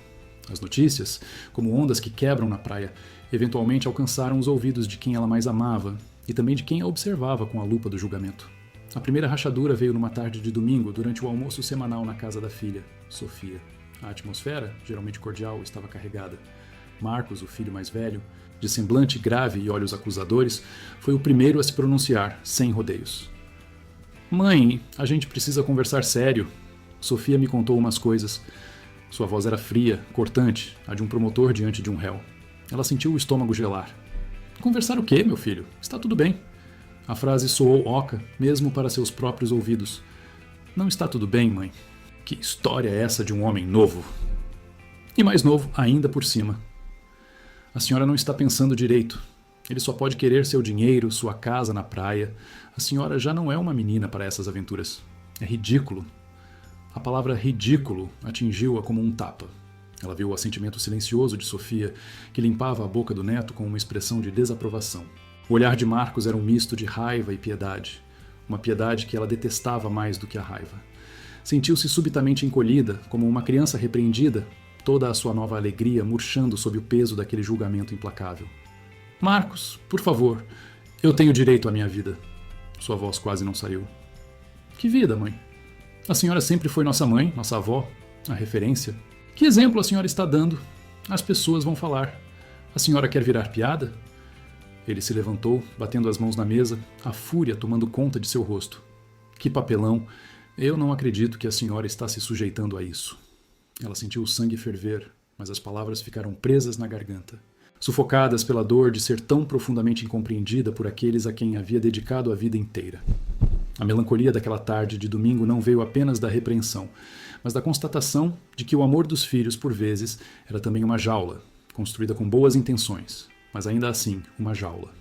As notícias, como ondas que quebram na praia, eventualmente alcançaram os ouvidos de quem ela mais amava e também de quem a observava com a lupa do julgamento. A primeira rachadura veio numa tarde de domingo, durante o almoço semanal na casa da filha, Sofia. A atmosfera, geralmente cordial, estava carregada. Marcos, o filho mais velho, de semblante grave e olhos acusadores, foi o primeiro a se pronunciar, sem rodeios. "Mãe, a gente precisa conversar sério." Sofia me contou umas coisas. Sua voz era fria, cortante, a de um promotor diante de um réu. Ela sentiu o estômago gelar. "Conversar o quê, meu filho? Está tudo bem." A frase soou oca, mesmo para seus próprios ouvidos. "Não está tudo bem, mãe. Que história é essa de um homem novo?" E mais novo ainda por cima. "A senhora não está pensando direito. Ele só pode querer seu dinheiro, sua casa na praia. A senhora já não é uma menina para essas aventuras. É ridículo." A palavra ridículo atingiu-a como um tapa. Ela viu o assentimento silencioso de Sofia, que limpava a boca do neto com uma expressão de desaprovação. O olhar de Marcos era um misto de raiva e piedade, uma piedade que ela detestava mais do que a raiva. Sentiu-se subitamente encolhida, como uma criança repreendida, toda a sua nova alegria murchando sob o peso daquele julgamento implacável. "Marcos, por favor, eu tenho direito à minha vida." Sua voz quase não saiu. "Que vida, mãe? A senhora sempre foi nossa mãe, nossa avó, a referência. Que exemplo a senhora está dando? As pessoas vão falar. A senhora quer virar piada?" Ele se levantou, batendo as mãos na mesa, a fúria tomando conta de seu rosto. "Que papelão! Eu não acredito que a senhora está se sujeitando a isso." Ela sentiu o sangue ferver, mas as palavras ficaram presas na garganta, sufocadas pela dor de ser tão profundamente incompreendida por aqueles a quem havia dedicado a vida inteira. A melancolia daquela tarde de domingo não veio apenas da repreensão, mas da constatação de que o amor dos filhos, por vezes, era também uma jaula, construída com boas intenções, mas ainda assim uma jaula.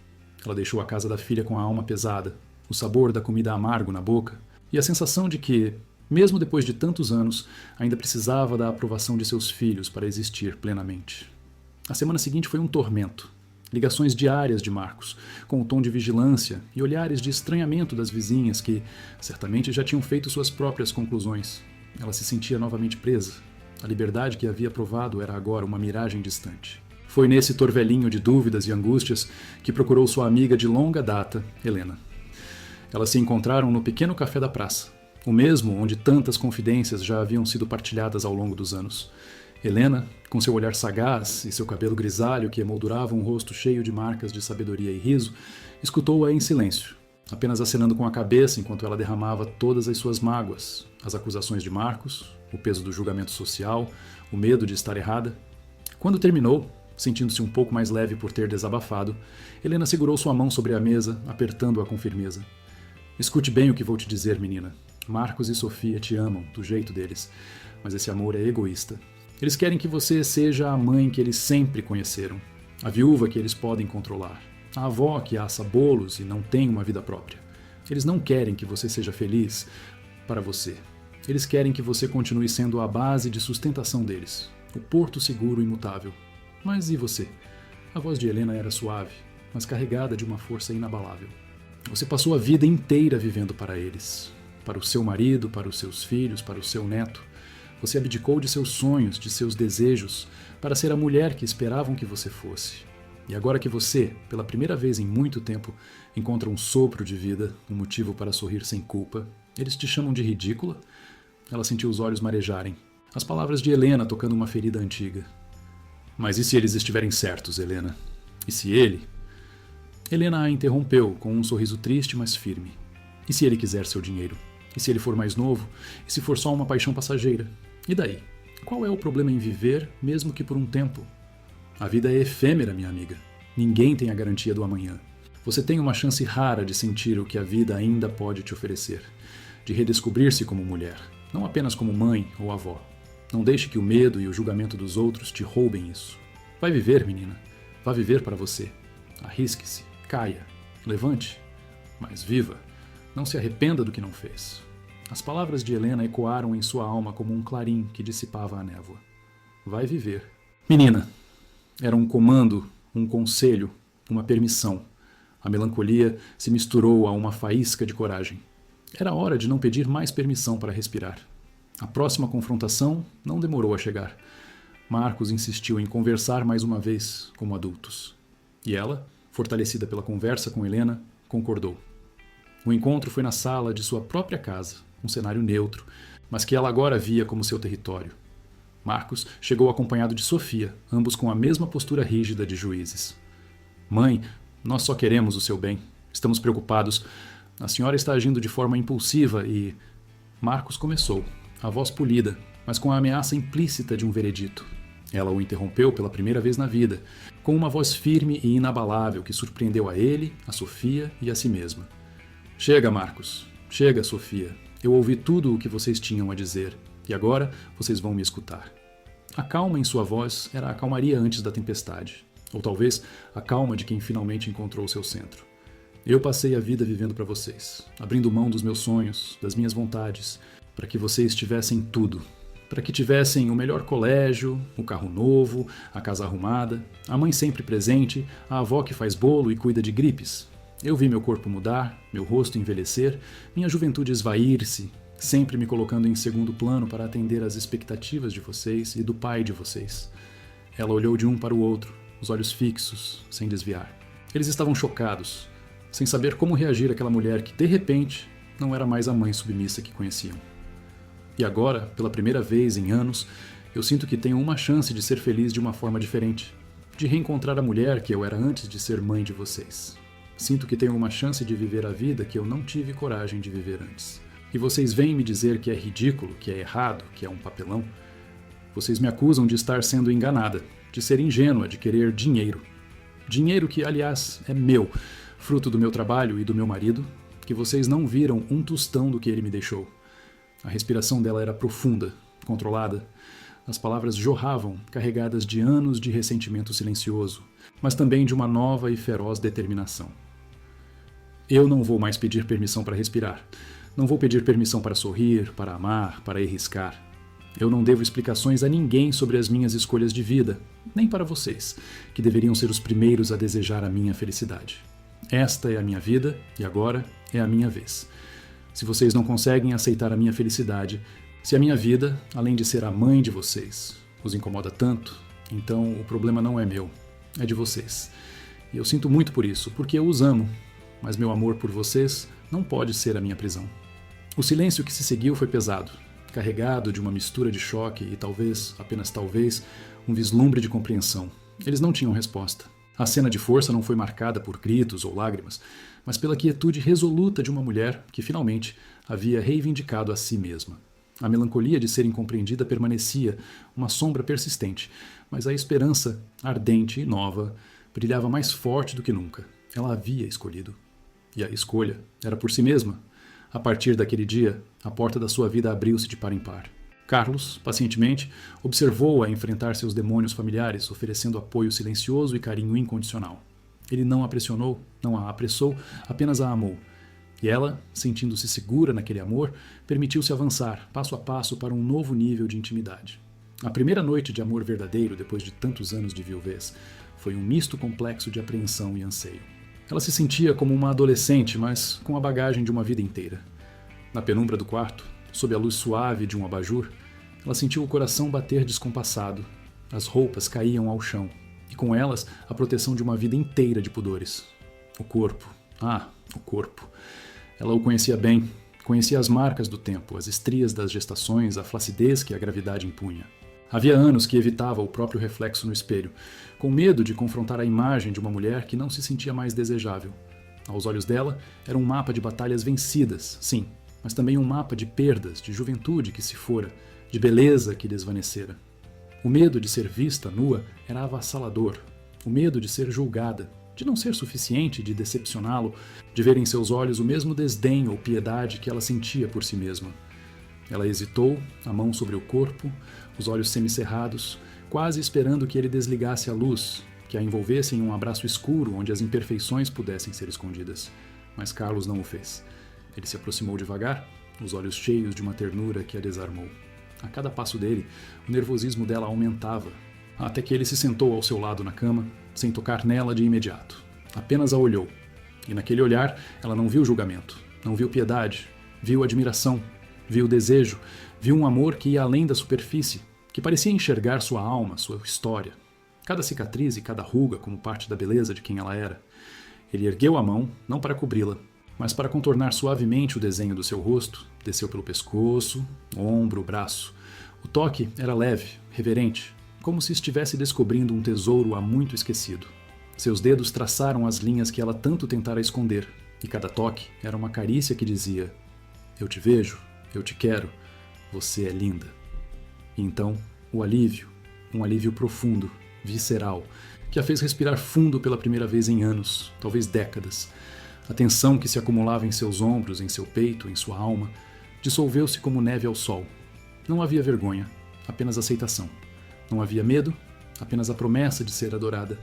Ela deixou a casa da filha com a alma pesada, o sabor da comida amargo na boca e a sensação de que, mesmo depois de tantos anos, ainda precisava da aprovação de seus filhos para existir plenamente. A semana seguinte foi um tormento. Ligações diárias de Marcos, com o tom de vigilância e olhares de estranhamento das vizinhas que, certamente, já tinham feito suas próprias conclusões. Ela se sentia novamente presa. A liberdade que havia provado era agora uma miragem distante. Foi nesse torvelinho de dúvidas e angústias que procurou sua amiga de longa data, Helena. Elas se encontraram no pequeno café da praça. O mesmo onde tantas confidências já haviam sido partilhadas ao longo dos anos. Helena, com seu olhar sagaz e seu cabelo grisalho que emoldurava um rosto cheio de marcas de sabedoria e riso, escutou-a em silêncio, apenas acenando com a cabeça enquanto ela derramava todas as suas mágoas, as acusações de Marcos, o peso do julgamento social, o medo de estar errada. Quando terminou, sentindo-se um pouco mais leve por ter desabafado, Helena segurou sua mão sobre a mesa, apertando-a com firmeza. Escute bem o que vou te dizer, menina. Marcos e Sofia te amam, do jeito deles, mas esse amor é egoísta. Eles querem que você seja a mãe que eles sempre conheceram, a viúva que eles podem controlar, a avó que assa bolos e não tem uma vida própria. Eles não querem que você seja feliz para você. Eles querem que você continue sendo a base de sustentação deles, o porto seguro e imutável. Mas e você? A voz de Helena era suave, mas carregada de uma força inabalável. Você passou a vida inteira vivendo para eles, para o seu marido, para os seus filhos, para o seu neto. Você abdicou de seus sonhos, de seus desejos, para ser a mulher que esperavam que você fosse. E agora que você, pela primeira vez em muito tempo, encontra um sopro de vida, um motivo para sorrir sem culpa, eles te chamam de ridícula? Ela sentiu os olhos marejarem. As palavras de Helena tocando uma ferida antiga. Mas e se eles estiverem certos, Helena? E se ele? Helena a interrompeu com um sorriso triste, mas firme. E se ele quiser seu dinheiro? E se ele for mais novo? E se for só uma paixão passageira? E daí? Qual é o problema em viver, mesmo que por um tempo? A vida é efêmera, minha amiga. Ninguém tem a garantia do amanhã. Você tem uma chance rara de sentir o que a vida ainda pode te oferecer. De redescobrir-se como mulher, não apenas como mãe ou avó. Não deixe que o medo e o julgamento dos outros te roubem isso. Vai viver, menina. Vá viver para você. Arrisque-se, caia, levante, mas viva. Não se arrependa do que não fez. As palavras de Helena ecoaram em sua alma como um clarim que dissipava a névoa. Vai viver. Menina, era um comando, um conselho, uma permissão. A melancolia se misturou a uma faísca de coragem. Era hora de não pedir mais permissão para respirar. A próxima confrontação não demorou a chegar. Marcos insistiu em conversar mais uma vez, como adultos. E ela, fortalecida pela conversa com Helena, concordou. O encontro foi na sala de sua própria casa, um cenário neutro, mas que ela agora via como seu território. Marcos chegou acompanhado de Sofia, ambos com a mesma postura rígida de juízes. Mãe, nós só queremos o seu bem. Estamos preocupados. A senhora está agindo de forma impulsiva e... Marcos começou, a voz polida, mas com a ameaça implícita de um veredito. Ela o interrompeu pela primeira vez na vida, com uma voz firme e inabalável que surpreendeu a ele, a Sofia e a si mesma. Chega, Marcos. Chega, Sofia. Eu ouvi tudo o que vocês tinham a dizer, e agora vocês vão me escutar. A calma em sua voz era a calmaria antes da tempestade, ou talvez a calma de quem finalmente encontrou seu centro. Eu passei a vida vivendo para vocês, abrindo mão dos meus sonhos, das minhas vontades, para que vocês tivessem tudo. Para que tivessem o melhor colégio, o carro novo, a casa arrumada, a mãe sempre presente, a avó que faz bolo e cuida de gripes. Eu vi meu corpo mudar, meu rosto envelhecer, minha juventude esvair-se, sempre me colocando em segundo plano para atender às expectativas de vocês e do pai de vocês. Ela olhou de um para o outro, os olhos fixos, sem desviar. Eles estavam chocados, sem saber como reagir àquela mulher que, de repente, não era mais a mãe submissa que conheciam. E agora, pela primeira vez em anos, eu sinto que tenho uma chance de ser feliz de uma forma diferente, de reencontrar a mulher que eu era antes de ser mãe de vocês. Sinto que tenho uma chance de viver a vida que eu não tive coragem de viver antes. E vocês vêm me dizer que é ridículo, que é errado, que é um papelão. Vocês me acusam de estar sendo enganada, de ser ingênua, de querer dinheiro. Dinheiro que, aliás, é meu, fruto do meu trabalho e do meu marido, que vocês não viram um tostão do que ele me deixou. A respiração dela era profunda, controlada. As palavras jorravam, carregadas de anos de ressentimento silencioso, mas também de uma nova e feroz determinação. Eu não vou mais pedir permissão para respirar. Não vou pedir permissão para sorrir, para amar, para arriscar. Eu não devo explicações a ninguém sobre as minhas escolhas de vida, nem para vocês, que deveriam ser os primeiros a desejar a minha felicidade. Esta é a minha vida e agora é a minha vez. Se vocês não conseguem aceitar a minha felicidade, se a minha vida, além de ser a mãe de vocês, os incomoda tanto, então o problema não é meu, é de vocês. E eu sinto muito por isso, porque eu os amo, mas meu amor por vocês não pode ser a minha prisão. O silêncio que se seguiu foi pesado, carregado de uma mistura de choque e talvez, apenas talvez, um vislumbre de compreensão. Eles não tinham resposta. A cena de força não foi marcada por gritos ou lágrimas, mas pela quietude resoluta de uma mulher que, finalmente, havia reivindicado a si mesma. A melancolia de ser incompreendida permanecia, uma sombra persistente, mas a esperança, ardente e nova, brilhava mais forte do que nunca. Ela havia escolhido. E a escolha era por si mesma. A partir daquele dia, a porta da sua vida abriu-se de par em par. Carlos, pacientemente, observou-a enfrentar seus demônios familiares, oferecendo apoio silencioso e carinho incondicional. Ele não a pressionou, não a apressou, apenas a amou. E ela, sentindo-se segura naquele amor, permitiu-se avançar, passo a passo, para um novo nível de intimidade. A primeira noite de amor verdadeiro, depois de tantos anos de viuvez, foi um misto complexo de apreensão e anseio. Ela se sentia como uma adolescente, mas com a bagagem de uma vida inteira. Na penumbra do quarto, sob a luz suave de um abajur, ela sentiu o coração bater descompassado. As roupas caíam ao chão, e com elas a proteção de uma vida inteira de pudores. O corpo. O corpo. Ela o conhecia bem, conhecia as marcas do tempo, as estrias das gestações, a flacidez que a gravidade impunha. Havia anos que evitava o próprio reflexo no espelho, com medo de confrontar a imagem de uma mulher que não se sentia mais desejável. Aos olhos dela, era um mapa de batalhas vencidas, sim, mas também um mapa de perdas, de juventude que se fora, de beleza que desvanecera. O medo de ser vista nua era avassalador. O medo de ser julgada, de não ser suficiente, de decepcioná-lo, de ver em seus olhos o mesmo desdém ou piedade que ela sentia por si mesma. Ela hesitou, a mão sobre o corpo, os olhos semicerrados, quase esperando que ele desligasse a luz, que a envolvesse em um abraço escuro onde as imperfeições pudessem ser escondidas. Mas Carlos não o fez. Ele se aproximou devagar, os olhos cheios de uma ternura que a desarmou. A cada passo dele, o nervosismo dela aumentava, até que ele se sentou ao seu lado na cama, sem tocar nela de imediato. Apenas a olhou. E naquele olhar, ela não viu julgamento, não viu piedade, viu admiração, viu desejo, viu um amor que ia além da superfície, que parecia enxergar sua alma, sua história. Cada cicatriz e cada ruga como parte da beleza de quem ela era. Ele ergueu a mão, não para cobri-la, mas para contornar suavemente o desenho do seu rosto, desceu pelo pescoço, ombro, braço. O toque era leve, reverente, como se estivesse descobrindo um tesouro há muito esquecido. Seus dedos traçaram as linhas que ela tanto tentara esconder, e cada toque era uma carícia que dizia: "Eu te vejo, eu te quero, você é linda." E então, o alívio, um alívio profundo, visceral, que a fez respirar fundo pela primeira vez em anos, talvez décadas. A tensão que se acumulava em seus ombros, em seu peito, em sua alma, dissolveu-se como neve ao sol. Não havia vergonha, apenas aceitação. Não havia medo, apenas a promessa de ser adorada.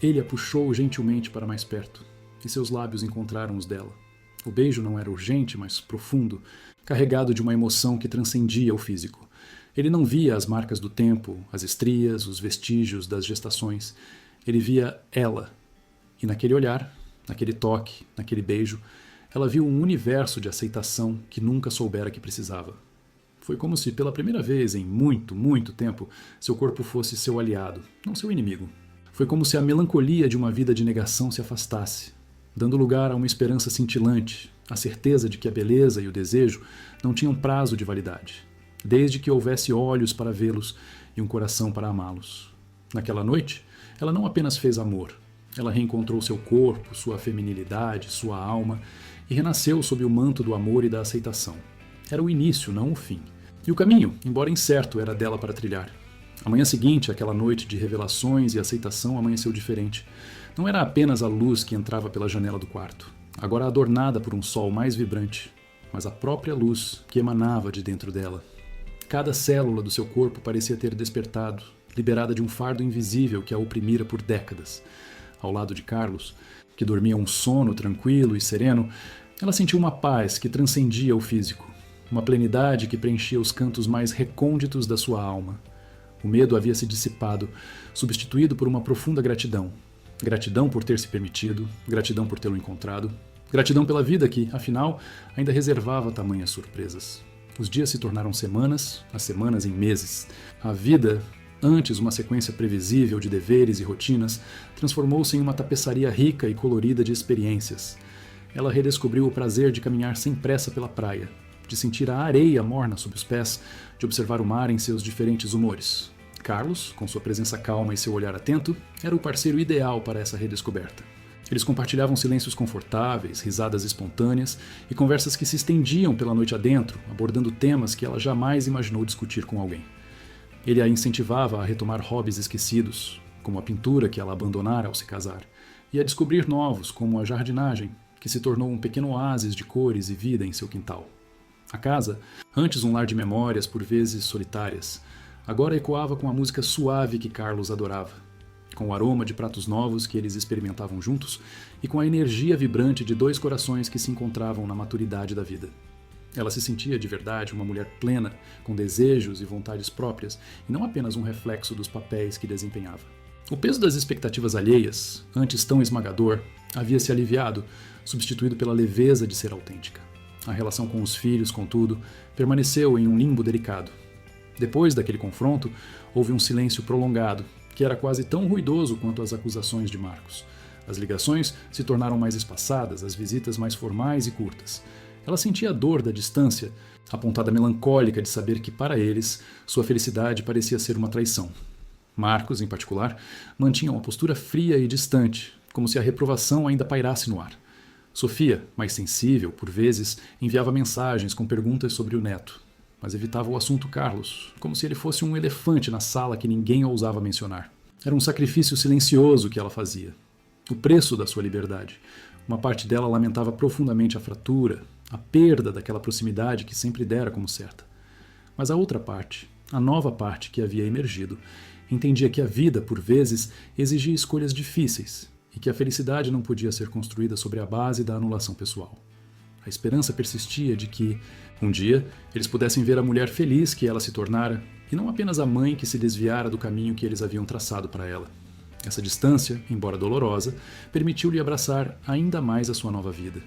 Ele a puxou gentilmente para mais perto, e seus lábios encontraram os dela. O beijo não era urgente, mas profundo, carregado de uma emoção que transcendia o físico. Ele não via as marcas do tempo, as estrias, os vestígios das gestações. Ele via ela. E naquele olhar, naquele toque, naquele beijo, ela viu um universo de aceitação que nunca soubera que precisava. Foi como se, pela primeira vez em muito, muito tempo, seu corpo fosse seu aliado, não seu inimigo. Foi como se a melancolia de uma vida de negação se afastasse, dando lugar a uma esperança cintilante, a certeza de que a beleza e o desejo não tinham prazo de validade, desde que houvesse olhos para vê-los e um coração para amá-los. Naquela noite, ela não apenas fez amor, ela reencontrou seu corpo, sua feminilidade, sua alma, e renasceu sob o manto do amor e da aceitação. Era o início, não o fim. E o caminho, embora incerto, era dela para trilhar. A manhã seguinte, aquela noite de revelações e aceitação, amanheceu diferente. Não era apenas a luz que entrava pela janela do quarto, agora adornada por um sol mais vibrante, mas a própria luz que emanava de dentro dela. Cada célula do seu corpo parecia ter despertado, liberada de um fardo invisível que a oprimira por décadas. Ao lado de Carlos, que dormia um sono tranquilo e sereno, ela sentiu uma paz que transcendia o físico, uma plenidade que preenchia os cantos mais recônditos da sua alma. O medo havia se dissipado, substituído por uma profunda gratidão. Gratidão por ter se permitido, gratidão por tê-lo encontrado, gratidão pela vida que, afinal, ainda reservava tamanhas surpresas. Os dias se tornaram semanas, as semanas em meses. A vida, antes uma sequência previsível de deveres e rotinas, transformou-se em uma tapeçaria rica e colorida de experiências. Ela redescobriu o prazer de caminhar sem pressa pela praia, de sentir a areia morna sob os pés, de observar o mar em seus diferentes humores. Carlos, com sua presença calma e seu olhar atento, era o parceiro ideal para essa redescoberta. Eles compartilhavam silêncios confortáveis, risadas espontâneas e conversas que se estendiam pela noite adentro, abordando temas que ela jamais imaginou discutir com alguém. Ele a incentivava a retomar hobbies esquecidos, como a pintura que ela abandonara ao se casar, e a descobrir novos, como a jardinagem, que se tornou um pequeno oásis de cores e vida em seu quintal. A casa, antes um lar de memórias por vezes solitárias, agora ecoava com a música suave que Carlos adorava, com o aroma de pratos novos que eles experimentavam juntos e com a energia vibrante de dois corações que se encontravam na maturidade da vida. Ela se sentia de verdade uma mulher plena, com desejos e vontades próprias, e não apenas um reflexo dos papéis que desempenhava. O peso das expectativas alheias, antes tão esmagador, havia se aliviado, substituído pela leveza de ser autêntica. A relação com os filhos, contudo, permaneceu em um limbo delicado. Depois daquele confronto, houve um silêncio prolongado, que era quase tão ruidoso quanto as acusações de Marcos. As ligações se tornaram mais espaçadas, as visitas mais formais e curtas. Ela sentia a dor da distância, a pontada melancólica de saber que, para eles, sua felicidade parecia ser uma traição. Marcos, em particular, mantinha uma postura fria e distante, como se a reprovação ainda pairasse no ar. Sofia, mais sensível, por vezes, enviava mensagens com perguntas sobre o neto, mas evitava o assunto Carlos, como se ele fosse um elefante na sala que ninguém ousava mencionar. Era um sacrifício silencioso que ela fazia. O preço da sua liberdade. Uma parte dela lamentava profundamente a fratura, a perda daquela proximidade que sempre dera como certa. Mas a outra parte, a nova parte que havia emergido, entendia que a vida, por vezes, exigia escolhas difíceis e que a felicidade não podia ser construída sobre a base da anulação pessoal. A esperança persistia de que, um dia, eles pudessem ver a mulher feliz que ela se tornara e não apenas a mãe que se desviara do caminho que eles haviam traçado para ela. Essa distância, embora dolorosa, permitiu-lhe abraçar ainda mais a sua nova vida.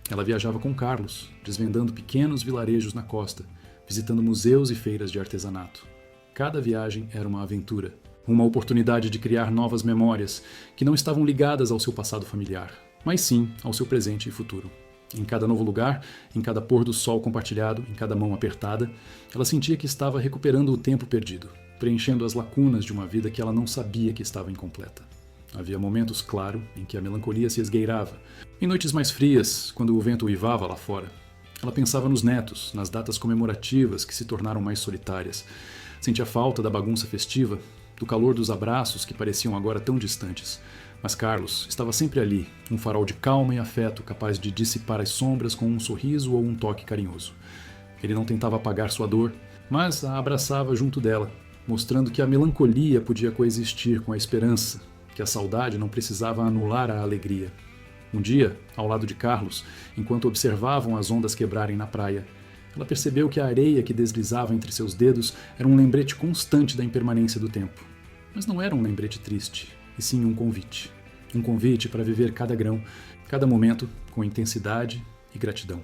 Ela viajava com Carlos, desvendando pequenos vilarejos na costa, visitando museus e feiras de artesanato. Cada viagem era uma aventura, uma oportunidade de criar novas memórias que não estavam ligadas ao seu passado familiar, mas sim ao seu presente e futuro. Em cada novo lugar, em cada pôr do sol compartilhado, em cada mão apertada, ela sentia que estava recuperando o tempo perdido, preenchendo as lacunas de uma vida que ela não sabia que estava incompleta. Havia momentos, claro, em que a melancolia se esgueirava. Em noites mais frias, quando o vento uivava lá fora, ela pensava nos netos, nas datas comemorativas que se tornaram mais solitárias. Sentia falta da bagunça festiva, do calor dos abraços que pareciam agora tão distantes. Mas Carlos estava sempre ali, um farol de calma e afeto capaz de dissipar as sombras com um sorriso ou um toque carinhoso. Ele não tentava apagar sua dor, mas a abraçava junto dela, mostrando que a melancolia podia coexistir com a esperança, que a saudade não precisava anular a alegria. Um dia, ao lado de Carlos, enquanto observavam as ondas quebrarem na praia, ela percebeu que a areia que deslizava entre seus dedos era um lembrete constante da impermanência do tempo. Mas não era um lembrete triste, e sim um convite. Um convite para viver cada grão, cada momento, com intensidade e gratidão.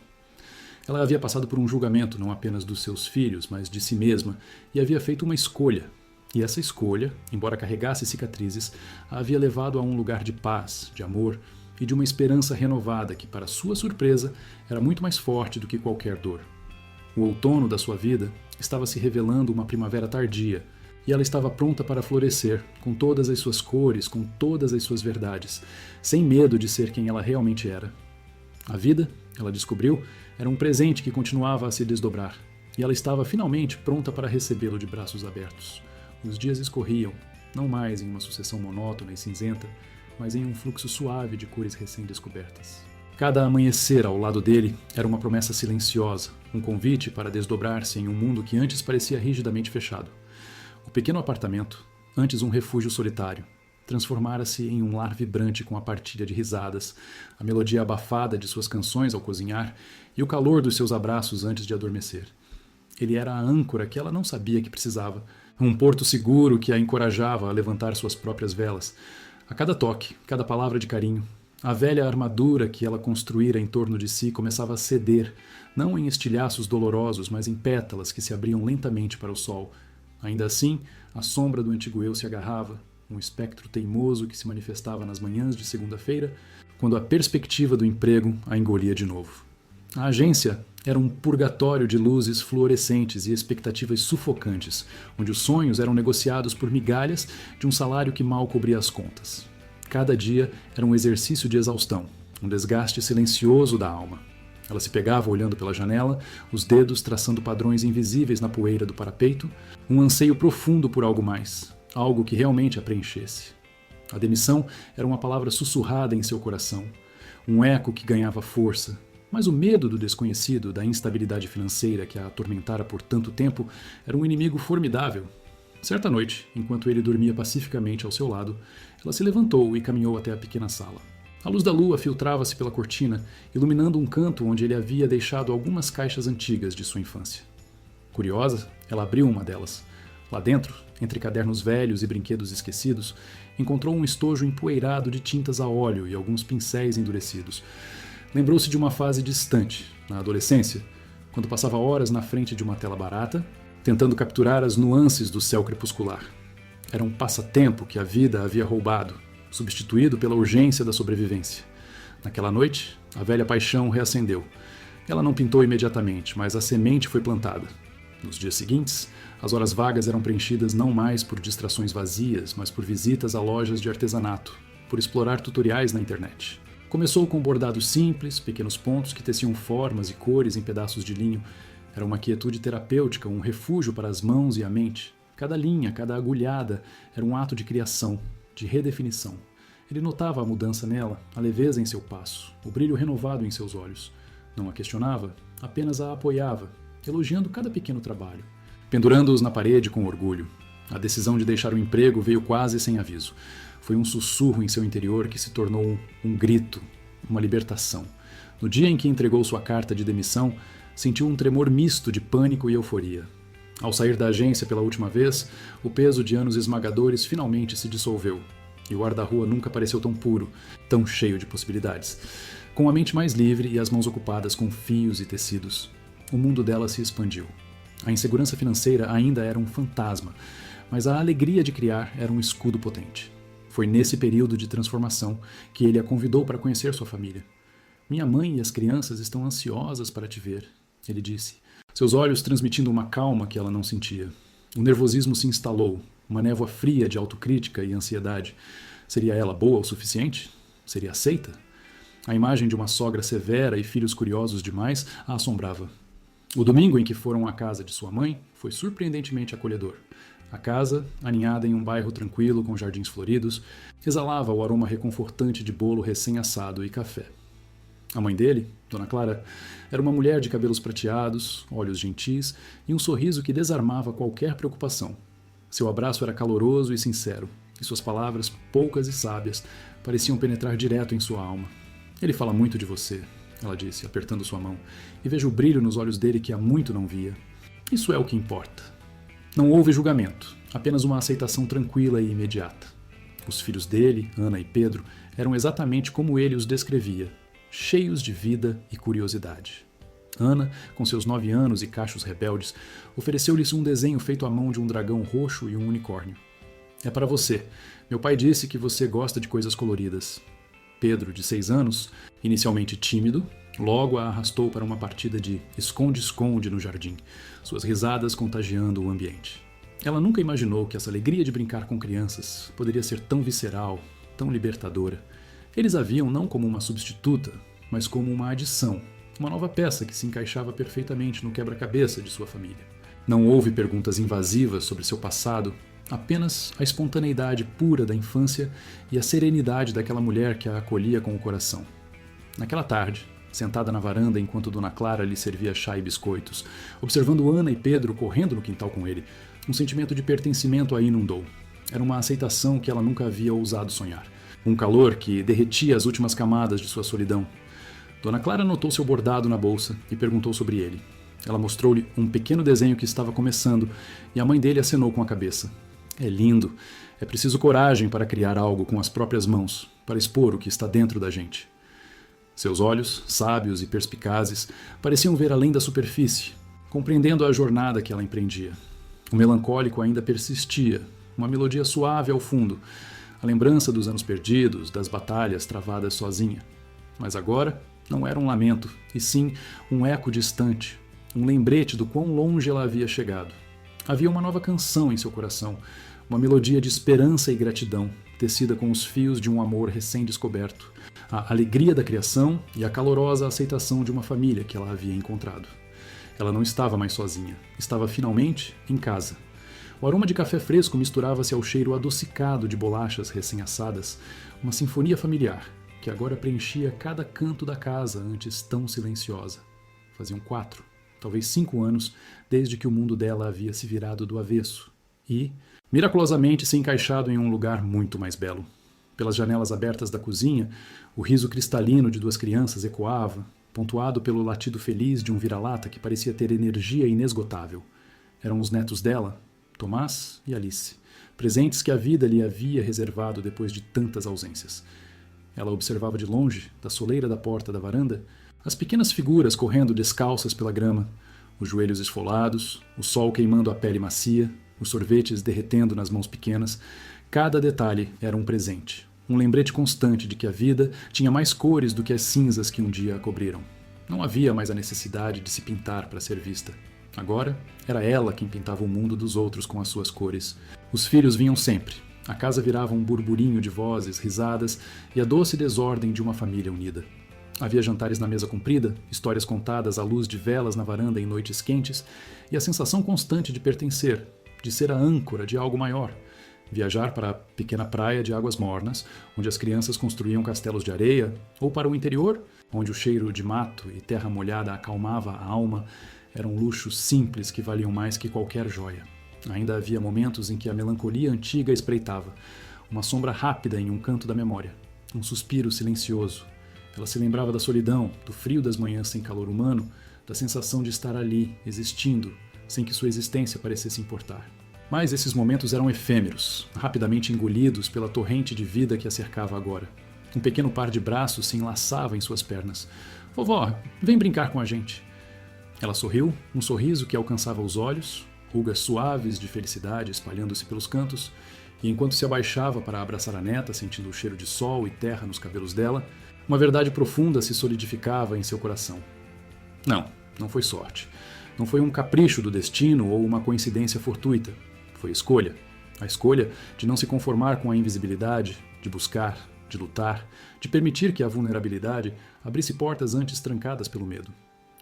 Ela havia passado por um julgamento não apenas dos seus filhos, mas de si mesma, e havia feito uma escolha. E essa escolha, embora carregasse cicatrizes, a havia levado a um lugar de paz, de amor e de uma esperança renovada que, para sua surpresa, era muito mais forte do que qualquer dor. O outono da sua vida estava se revelando uma primavera tardia, e ela estava pronta para florescer, com todas as suas cores, com todas as suas verdades, sem medo de ser quem ela realmente era. A vida, ela descobriu, era um presente que continuava a se desdobrar, e ela estava finalmente pronta para recebê-lo de braços abertos. Os dias escorriam, não mais em uma sucessão monótona e cinzenta, mas em um fluxo suave de cores recém-descobertas. Cada amanhecer ao lado dele era uma promessa silenciosa, um convite para desdobrar-se em um mundo que antes parecia rigidamente fechado. O pequeno apartamento, antes um refúgio solitário, transformara-se em um lar vibrante com a partilha de risadas, a melodia abafada de suas canções ao cozinhar e o calor dos seus abraços antes de adormecer. Ele era a âncora que ela não sabia que precisava, um porto seguro que a encorajava a levantar suas próprias velas. A cada toque, cada palavra de carinho, a velha armadura que ela construíra em torno de si começava a ceder, não em estilhaços dolorosos, mas em pétalas que se abriam lentamente para o sol. Ainda assim, a sombra do antigo eu se agarrava, um espectro teimoso que se manifestava nas manhãs de segunda-feira, quando a perspectiva do emprego a engolia de novo. A agência Era um purgatório de luzes fluorescentes e expectativas sufocantes, onde os sonhos eram negociados por migalhas de um salário que mal cobria as contas. Cada dia era um exercício de exaustão, um desgaste silencioso da alma. Ela se pegava olhando pela janela, os dedos traçando padrões invisíveis na poeira do parapeito, um anseio profundo por algo mais, algo que realmente a preenchesse. A demissão era uma palavra sussurrada em seu coração, um eco que ganhava força, mas o medo do desconhecido, da instabilidade financeira que a atormentara por tanto tempo, era um inimigo formidável. Certa noite, enquanto ele dormia pacificamente ao seu lado, ela se levantou e caminhou até a pequena sala. A luz da lua filtrava-se pela cortina, iluminando um canto onde ele havia deixado algumas caixas antigas de sua infância. Curiosa, ela abriu uma delas. Lá dentro, entre cadernos velhos e brinquedos esquecidos, encontrou um estojo empoeirado de tintas a óleo e alguns pincéis endurecidos. Lembrou-se de uma fase distante, na adolescência, quando passava horas na frente de uma tela barata, tentando capturar as nuances do céu crepuscular. Era um passatempo que a vida havia roubado, substituído pela urgência da sobrevivência. Naquela noite, a velha paixão reacendeu. Ela não pintou imediatamente, mas a semente foi plantada. Nos dias seguintes, as horas vagas eram preenchidas não mais por distrações vazias, mas por visitas a lojas de artesanato, por explorar tutoriais na internet. Começou com bordados simples, pequenos pontos que teciam formas e cores em pedaços de linho. Era uma quietude terapêutica, um refúgio para as mãos e a mente. Cada linha, cada agulhada era um ato de criação, de redefinição. Ele notava a mudança nela, a leveza em seu passo, o brilho renovado em seus olhos. Não a questionava, apenas a apoiava, elogiando cada pequeno trabalho, pendurando-os na parede com orgulho. A decisão de deixar o emprego veio quase sem aviso. Foi um sussurro em seu interior que se tornou um grito, uma libertação. No dia em que entregou sua carta de demissão, sentiu um tremor misto de pânico e euforia. Ao sair da agência pela última vez, o peso de anos esmagadores finalmente se dissolveu, e o ar da rua nunca pareceu tão puro, tão cheio de possibilidades. Com a mente mais livre e as mãos ocupadas com fios e tecidos, o mundo dela se expandiu. A insegurança financeira ainda era um fantasma, mas a alegria de criar era um escudo potente. Foi nesse período de transformação que ele a convidou para conhecer sua família. "Minha mãe e as crianças estão ansiosas para te ver", ele disse, seus olhos transmitindo uma calma que ela não sentia. O nervosismo se instalou, uma névoa fria de autocrítica e ansiedade. Seria ela boa o suficiente? Seria aceita? A imagem de uma sogra severa e filhos curiosos demais a assombrava. O domingo em que foram à casa de sua mãe foi surpreendentemente acolhedor. A casa, aninhada em um bairro tranquilo com jardins floridos, exalava o aroma reconfortante de bolo recém-assado e café. A mãe dele, Dona Clara, era uma mulher de cabelos prateados, olhos gentis e um sorriso que desarmava qualquer preocupação. Seu abraço era caloroso e sincero, e suas palavras, poucas e sábias, pareciam penetrar direto em sua alma. "Ele fala muito de você", ela disse, apertando sua mão, e vejo o brilho nos olhos dele que há muito não via. Isso é o que importa. Não houve julgamento, apenas uma aceitação tranquila e imediata. Os filhos dele, Ana e Pedro, eram exatamente como ele os descrevia, cheios de vida e curiosidade. Ana, com seus 9 anos e cachos rebeldes, ofereceu-lhes um desenho feito à mão de um dragão roxo e um unicórnio. "É para você. Meu pai disse que você gosta de coisas coloridas." Pedro, de 6 anos, inicialmente tímido, logo a arrastou para uma partida de esconde-esconde no jardim, suas risadas contagiando o ambiente. Ela nunca imaginou que essa alegria de brincar com crianças poderia ser tão visceral, tão libertadora. Eles a viam não como uma substituta, mas como uma adição, uma nova peça que se encaixava perfeitamente no quebra-cabeça de sua família. Não houve perguntas invasivas sobre seu passado, apenas a espontaneidade pura da infância e a serenidade daquela mulher que a acolhia com o coração. Naquela tarde, sentada na varanda enquanto Dona Clara lhe servia chá e biscoitos, observando Ana e Pedro correndo no quintal com ele, um sentimento de pertencimento a inundou. Era uma aceitação que ela nunca havia ousado sonhar. Um calor que derretia as últimas camadas de sua solidão. Dona Clara notou seu bordado na bolsa e perguntou sobre ele. Ela mostrou-lhe um pequeno desenho que estava começando e a mãe dele acenou com a cabeça. "É lindo. É preciso coragem para criar algo com as próprias mãos, para expor o que está dentro da gente." Seus olhos, sábios e perspicazes, pareciam ver além da superfície, compreendendo a jornada que ela empreendia. O melancólico ainda persistia, uma melodia suave ao fundo, a lembrança dos anos perdidos, das batalhas travadas sozinha. Mas agora, Não era um lamento, e sim um eco distante, um lembrete do quão longe ela havia chegado. Havia uma nova canção em seu coração, uma melodia de esperança e gratidão, tecida com os fios de um amor recém-descoberto, a alegria da criação e a calorosa aceitação de uma família que ela havia encontrado. Ela não estava mais sozinha, estava finalmente em casa. O aroma de café fresco misturava-se ao cheiro adocicado de bolachas recém-assadas, uma sinfonia familiar, que agora preenchia cada canto da casa antes tão silenciosa. Faziam 4, talvez 5 anos, desde que o mundo dela havia se virado do avesso e, miraculosamente, se encaixado em um lugar muito mais belo. Pelas janelas abertas da cozinha, o riso cristalino de 2 crianças ecoava, pontuado pelo latido feliz de um vira-lata que parecia ter energia inesgotável. Eram os netos dela, Tomás e Alice, presentes que a vida lhe havia reservado depois de tantas ausências. Ela observava de longe, da soleira da porta da varanda, as pequenas figuras correndo descalças pela grama, os joelhos esfolados, o sol queimando a pele macia, os sorvetes derretendo nas mãos pequenas. Cada detalhe era um presente, um lembrete constante de que a vida tinha mais cores do que as cinzas que um dia a cobriram. Não havia mais a necessidade de se pintar para ser vista. Agora, era ela quem pintava o mundo dos outros com as suas cores. Os filhos vinham sempre. A casa virava um burburinho de vozes, risadas e a doce desordem de uma família unida. Havia jantares na mesa comprida, histórias contadas à luz de velas na varanda em noites quentes e a sensação constante de pertencer, de ser a âncora de algo maior. Viajar para a pequena praia de águas mornas, onde as crianças construíam castelos de areia, ou para o interior, onde o cheiro de mato e terra molhada acalmava a alma, eram luxos simples que valiam mais que qualquer joia. Ainda havia momentos em que a melancolia antiga espreitava, uma sombra rápida em um canto da memória, um suspiro silencioso. Ela se lembrava da solidão, do frio das manhãs sem calor humano, da sensação de estar ali, existindo, sem que sua existência parecesse importar. Mas esses momentos eram efêmeros, rapidamente engolidos pela torrente de vida que a cercava agora. Um pequeno par de braços se enlaçava em suas pernas. "Vovó, vem brincar com a gente." Ela sorriu, um sorriso que alcançava os olhos, rugas suaves de felicidade espalhando-se pelos cantos, e enquanto se abaixava para abraçar a neta, sentindo o cheiro de sol e terra nos cabelos dela, uma verdade profunda se solidificava em seu coração. Não foi sorte. Não foi um capricho do destino ou uma coincidência fortuita. Foi escolha. A escolha de não se conformar com a invisibilidade, de buscar, de lutar, de permitir que a vulnerabilidade abrisse portas antes trancadas pelo medo.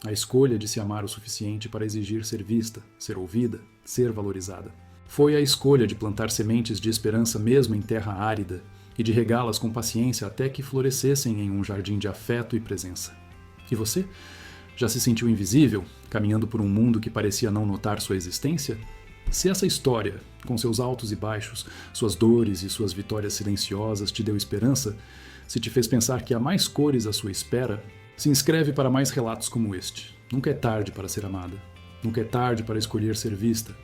A escolha de se amar o suficiente para exigir ser vista, ser ouvida, ser valorizada. Foi a escolha de plantar sementes de esperança mesmo em terra árida e de regá-las com paciência até que florescessem em um jardim de afeto e presença. E você? Já se sentiu invisível, caminhando por um mundo que parecia não notar sua existência? Se essa história, com seus altos e baixos, suas dores e suas vitórias silenciosas, te deu esperança, se te fez pensar que há mais cores à sua espera, se inscreve para mais relatos como este. Nunca é tarde para ser amada. Nunca é tarde para escolher ser vista.